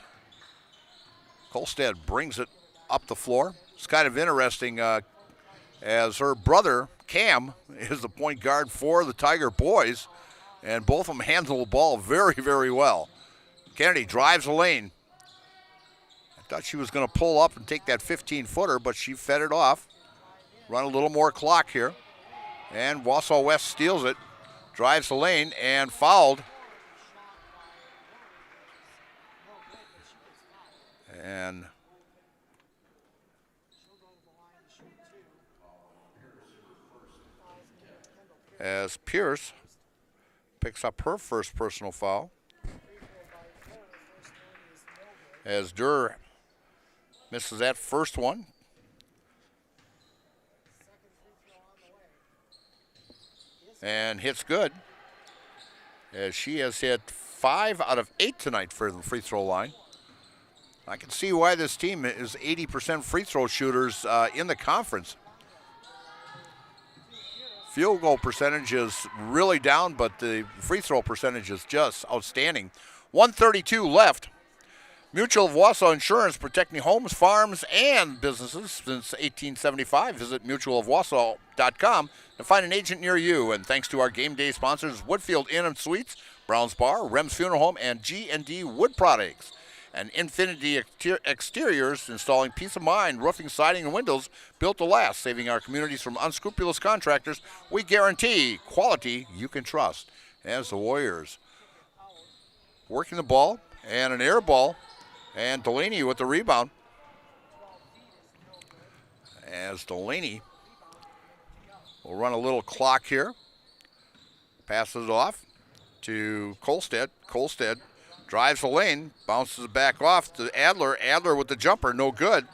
Kolstad brings it up the floor. It's kind of interesting as her brother, Cam, is the point guard for the Tiger boys, and both of them handle the ball very, very well. Kennedy drives the lane. I thought she was going to pull up and take that 15-footer, but she fed it off. Run a little more clock here. And Wausau West steals it, drives the lane, and fouled. And as Pierce picks up her first personal foul. As Durer misses that first one. And hits good. As she has hit 5 out of 8 tonight for the free throw line. I can see why this team is 80% free throw shooters in the conference. Field goal percentage is really down, but the free throw percentage is just outstanding. 1:32 left. Mutual of Wausau Insurance, protecting homes, farms, and businesses since 1875. Visit mutualofwausau.com to find an agent near you. And thanks to our game day sponsors, Woodfield Inn and Suites, Brown's Bar, Rem's Funeral Home, and G&D Wood Products. And Infinity Exteriors, installing peace of mind, roofing, siding, and windows built to last, saving our communities from unscrupulous contractors. We guarantee quality you can trust. As the Warriors working the ball, and an air ball, and Delaney with the rebound. As Delaney will run a little clock here. Passes it off to Kolstad. Kolstad drives the lane, bounces it back off to Adler. Adler with the jumper, no good.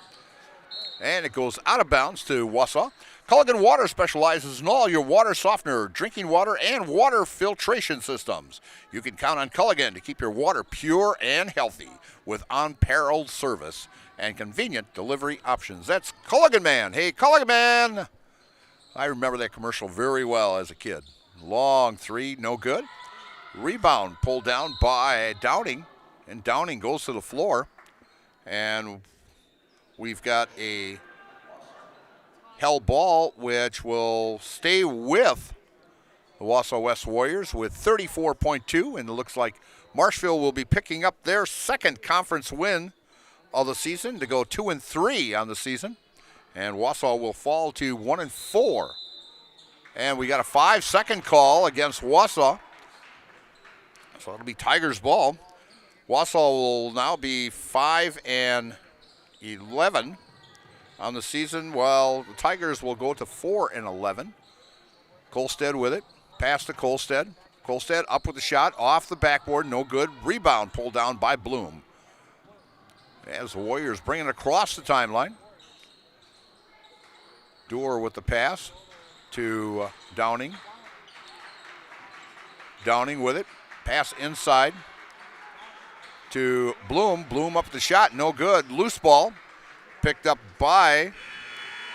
And it goes out of bounds to Wausau. Culligan Water specializes in all your water softener, drinking water, and water filtration systems. You can count on Culligan to keep your water pure and healthy with unparalleled service and convenient delivery options. That's Culligan Man. Hey, Culligan Man. I remember that commercial very well as a kid. Long three, no good. Rebound pulled down by Downing, and Downing goes to the floor. And we've got a held ball, which will stay with the Wausau West Warriors with 34.2, and it looks like Marshfield will be picking up their second conference win of the season to go 2-3 on the season, and Wausau will fall to 1-4. And we got a 5-second call against Wausau, so it'll be Tigers ball. Wausau will now be 5-11 on the season, while the Tigers will go to 4-11. Kolstad with it. Pass to Kolstad. Kolstad up with the shot. Off the backboard. No good. Rebound pulled down by Bloom. As the Warriors bring it across the timeline. Durer with the pass to Downing. Downing with it. Pass inside to Bloom. Bloom up the shot. No good. Loose ball. Picked up by,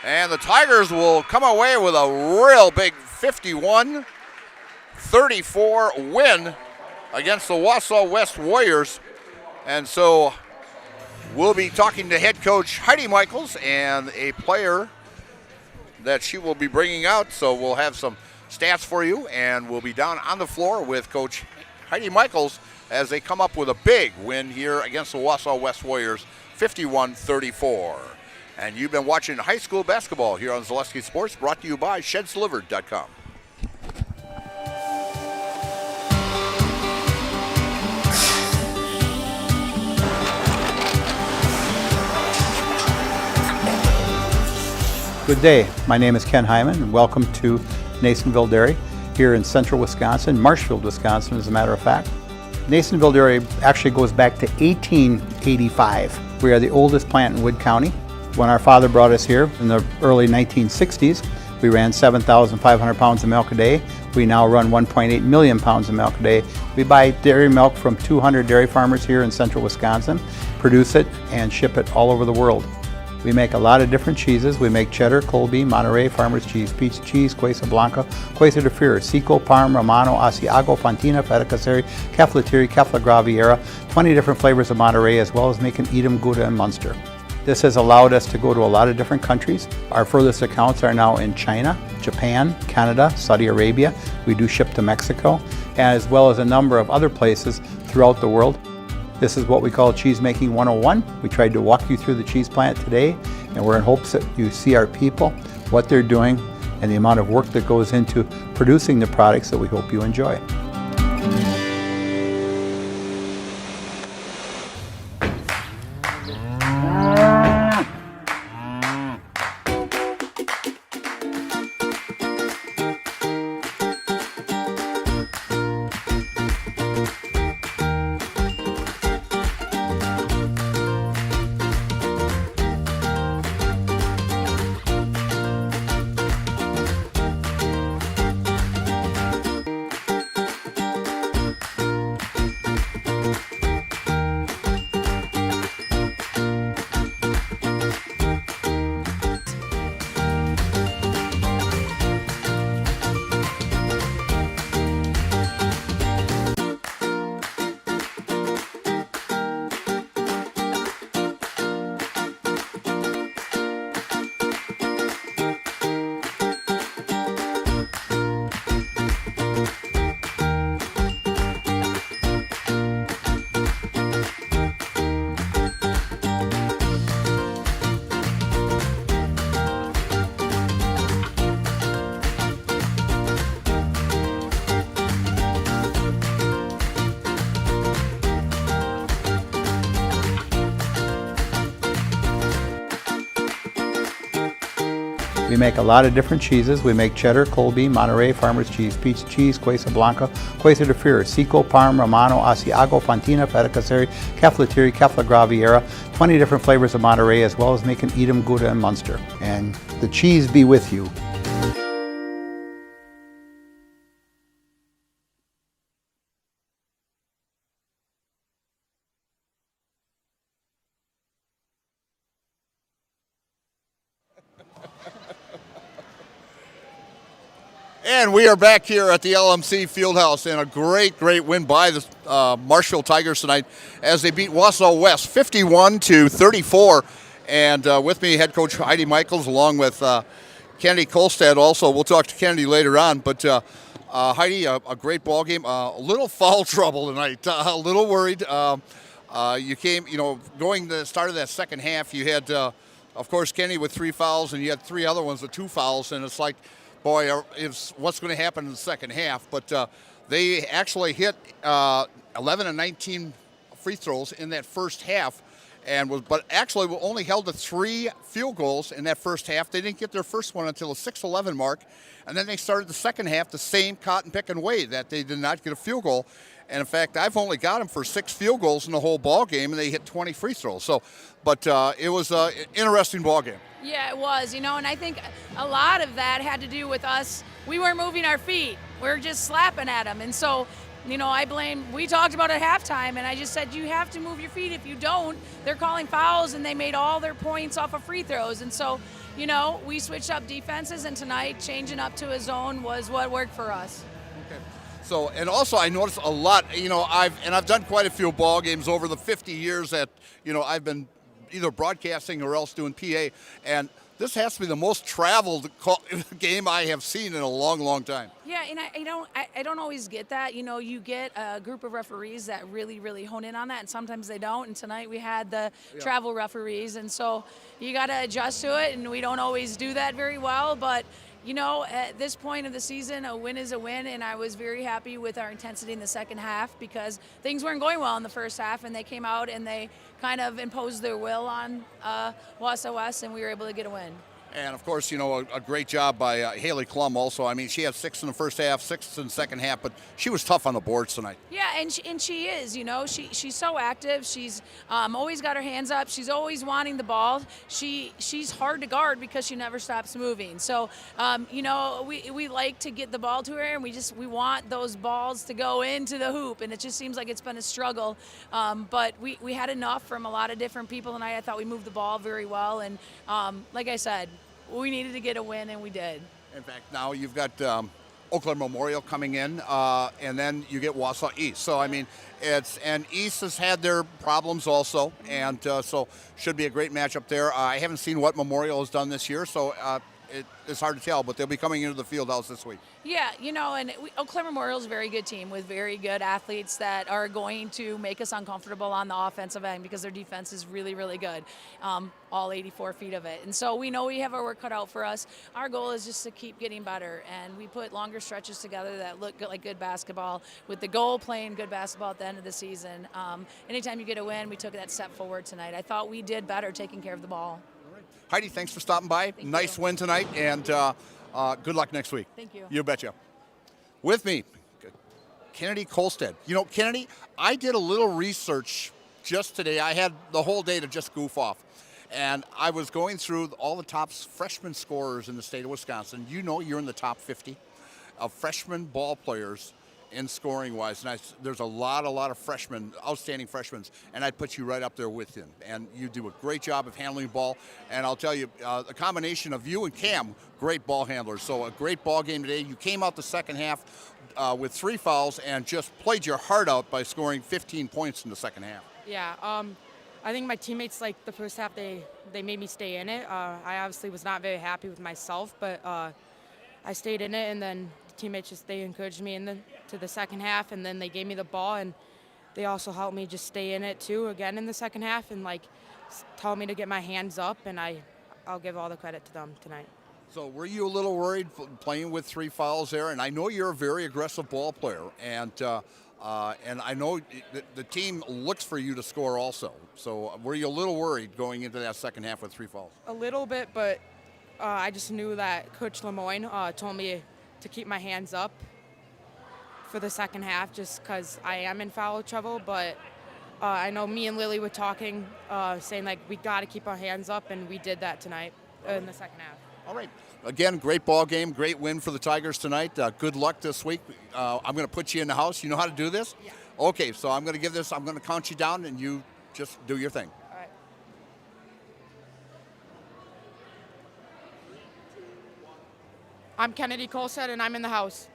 and the Tigers will come away with a real big 51-34 win against the Wausau West Warriors. And so we'll be talking to head coach Heidi Michaels and a player that she will be bringing out. So we'll have some stats for you, and we'll be down on the floor with Coach Heidi Michaels as they come up with a big win here against the Wausau West Warriors, 51-34. And you've been watching high school basketball here on Zaleski Sports, brought to you by ShedsDelivered.com. Good day. My name is Ken Hyman, and welcome to Nasonville Dairy here in central Wisconsin, Marshfield, Wisconsin, as a matter of fact. Nasonville Dairy actually goes back to 1885. We are the oldest plant in Wood County. When our father brought us here in the early 1960s, we ran 7,500 pounds of milk a day. We now run 1.8 million pounds of milk a day. We buy dairy milk from 200 dairy farmers here in central Wisconsin, produce it, and ship it all over the world. We make a lot of different cheeses. We make cheddar, Colby, Monterey, Farmer's Cheese, Pizza Cheese, Quesa Blanca, Quesa de Freer, Seco, Parm, Romano, Asiago, Fontina, Feta Caseri, Cafetieri, Cafla Graviera, 20 different flavors of Monterey, as well as making Edam, Gouda, and Munster. This has allowed us to go to a lot of different countries. Our furthest accounts are now in China, Japan, Canada, Saudi Arabia. We do ship to Mexico, as well as a number of other places throughout the world. This is what we call Cheese Making 101. We tried to walk you through the cheese plant today, and we're in hopes that you see our people, what they're doing, and the amount of work that goes into producing the products that we hope you enjoy. We make a lot of different cheeses. We make cheddar, Colby, Monterey, Farmer's Cheese, Pizza Cheese, Quesa Blanca, Quesa de Freer, Seco, Parm, Romano, Asiago, Fontina, Feta Caseri, Cafetieri, Cafla Graviera, 20 different flavors of Monterey, as well as making Edam, Gouda, and Munster. And the cheese be with you. And we are back here at the LMC Fieldhouse, and a great win by the Marshfield Tigers tonight as they beat Wausau West 51-34. And with me, head coach Heidi Michaels, along with Kennedy Kolstad also. We'll talk to Kennedy later on. But Heidi, a great ball game. A little foul trouble tonight. A little worried. You came, going the start of that second half, you had, of course, Kennedy with 3 fouls, and you had 3 other ones with 2 fouls. And it's like, boy, what's going to happen in the second half? But they actually hit 11 and 19 free throws in that first half, but actually only held to 3 field goals in that first half. They didn't get their first one until the 6-11 mark, and then they started the second half the same cotton picking way, that they did not get a field goal. And in fact, I've only got them for 6 field goals in the whole ball game, and they hit 20 free throws. So, but it was an interesting ball game. Yeah, it was, and I think a lot of that had to do with us. We weren't moving our feet. We were just slapping at them. And so, we talked about it at halftime, and I just said, you have to move your feet. If you don't, they're calling fouls, and they made all their points off of free throws. And so, we switched up defenses, and tonight changing up to a zone was what worked for us. Okay. So, and also I noticed a lot, I've done quite a few ball games over the 50 years that, I've been either broadcasting or else doing PA, and This has to be the most traveled game I have seen in a long, long time. Yeah, and I don't always get that. You know, you get a group of referees that really, really hone in on that, and sometimes they don't. And tonight we had the travel referees, and so you got to adjust to it, and we don't always do that very well. But, you know, at this point of the season, a win is a win, and I was very happy with our intensity in the second half because things weren't going well in the first half, and they came out and they kind of imposed their will on Wausau West, and we were able to get a win. And, of course, you know, a great job by Haley Klum also. I mean, she had 6 in the first half, 6 in the second half, but she was tough on the boards tonight. Yeah, and she is, you know. She's so active. She's always got her hands up. She's always wanting the ball. She's hard to guard because she never stops moving. So, you know, we like to get the ball to her, and we want those balls to go into the hoop, and it just seems like it's been a struggle. But we had enough from a lot of different people tonight. I thought we moved the ball very well, and like I said, we needed to get a win, and we did. In fact, now you've got Oakland Memorial coming in, and then you get Wausau East. So, I mean, and East has had their problems also, and so should be a great matchup there. I haven't seen what Memorial has done this year, so it's hard to tell, but they'll be coming into the field house this week. Yeah, you know, and Oakland Memorial is a very good team with very good athletes that are going to make us uncomfortable on the offensive end because their defense is really, really good, all 84 feet of it. And so we know we have our work cut out for us. Our goal is just to keep getting better, and we put longer stretches together that look like good basketball with the goal playing good basketball at the end of the season. Anytime you get a win, we took that step forward tonight. I thought we did better taking care of the ball. Heidi, thanks for stopping by. Nice win tonight, and good luck next week. Thank you. You betcha. With me, Kennedy Kolstad. You know, Kennedy, I did a little research just today. I had the whole day to just goof off. And I was going through all the top freshman scorers in the state of Wisconsin. You know you're in the top 50 of freshman ball players in scoring-wise. And there's a lot of freshmen, outstanding freshmen, and I'd put you right up there with them. And you do a great job of handling the ball. And I'll tell you, a combination of you and Cam, great ball handlers. So a great ball game today. You came out the second half with 3 fouls and just played your heart out by scoring 15 points in the second half. Yeah, I think my teammates, like the first half, they made me stay in it. I obviously was not very happy with myself, but I stayed in it, and then teammates they encouraged me to the second half, and then they gave me the ball, and they also helped me just stay in it too again in the second half, and like told me to get my hands up, and I'll give all the credit to them tonight. So were you a little worried playing with 3 fouls there? And I know you're a very aggressive ball player, and I know the team looks for you to score also. So were you a little worried going into that second half with 3 fouls? A little bit, but I just knew that Coach Lemoyne told me to keep my hands up for the second half just because I am in foul trouble. But I know me and Lily were talking, saying like we got to keep our hands up, and we did that tonight in the second half. All right. Again, great ball game, great win for the Tigers tonight. Good luck this week. I'm going to put you in the house. You know how to do this? Yeah. Okay, so I'm going to count you down, and you just do your thing. All right. I'm Kennedy Kolstad, and I'm in the house.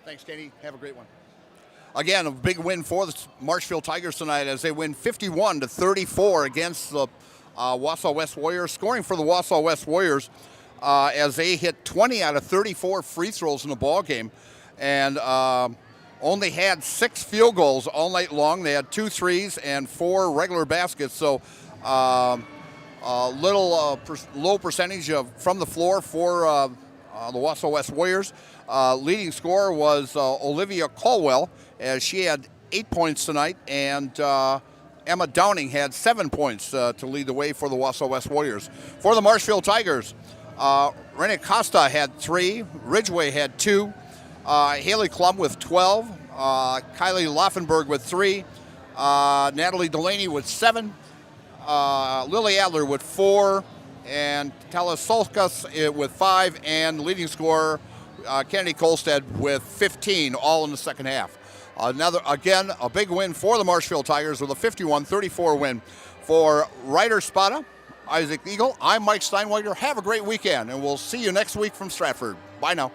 Thanks, Kennedy. Have a great one. Again, a big win for the Marshfield Tigers tonight as they win 51-34 against the Wausau West Warriors. Scoring for the Wausau West Warriors as they hit 20 out of 34 free throws in the ball game, and only had 6 field goals all night long. They had 2 threes and 4 regular baskets. So a little low percentage from the floor for the Wausau West Warriors. Leading scorer was Olivia Colwell, as she had 8 points tonight, and Emma Downing had 7 points to lead the way for the Wausau West Warriors. For the Marshfield Tigers, Renee Costa had 3, Ridgway had 2, Haley Klum with 12, Kylie Laufenberg with 3, Natalie Delaney with 7, Lily Adler with 4, and Talis Solkas with 5, and leading scorer Kennedy Kolstad with 15, all in the second half. Again, a big win for the Marshfield Tigers with a 51-34 win. For Ryder Spada, Isaac Eagle, I'm Mike Steinweiger. Have a great weekend, and we'll see you next week from Stratford. Bye now.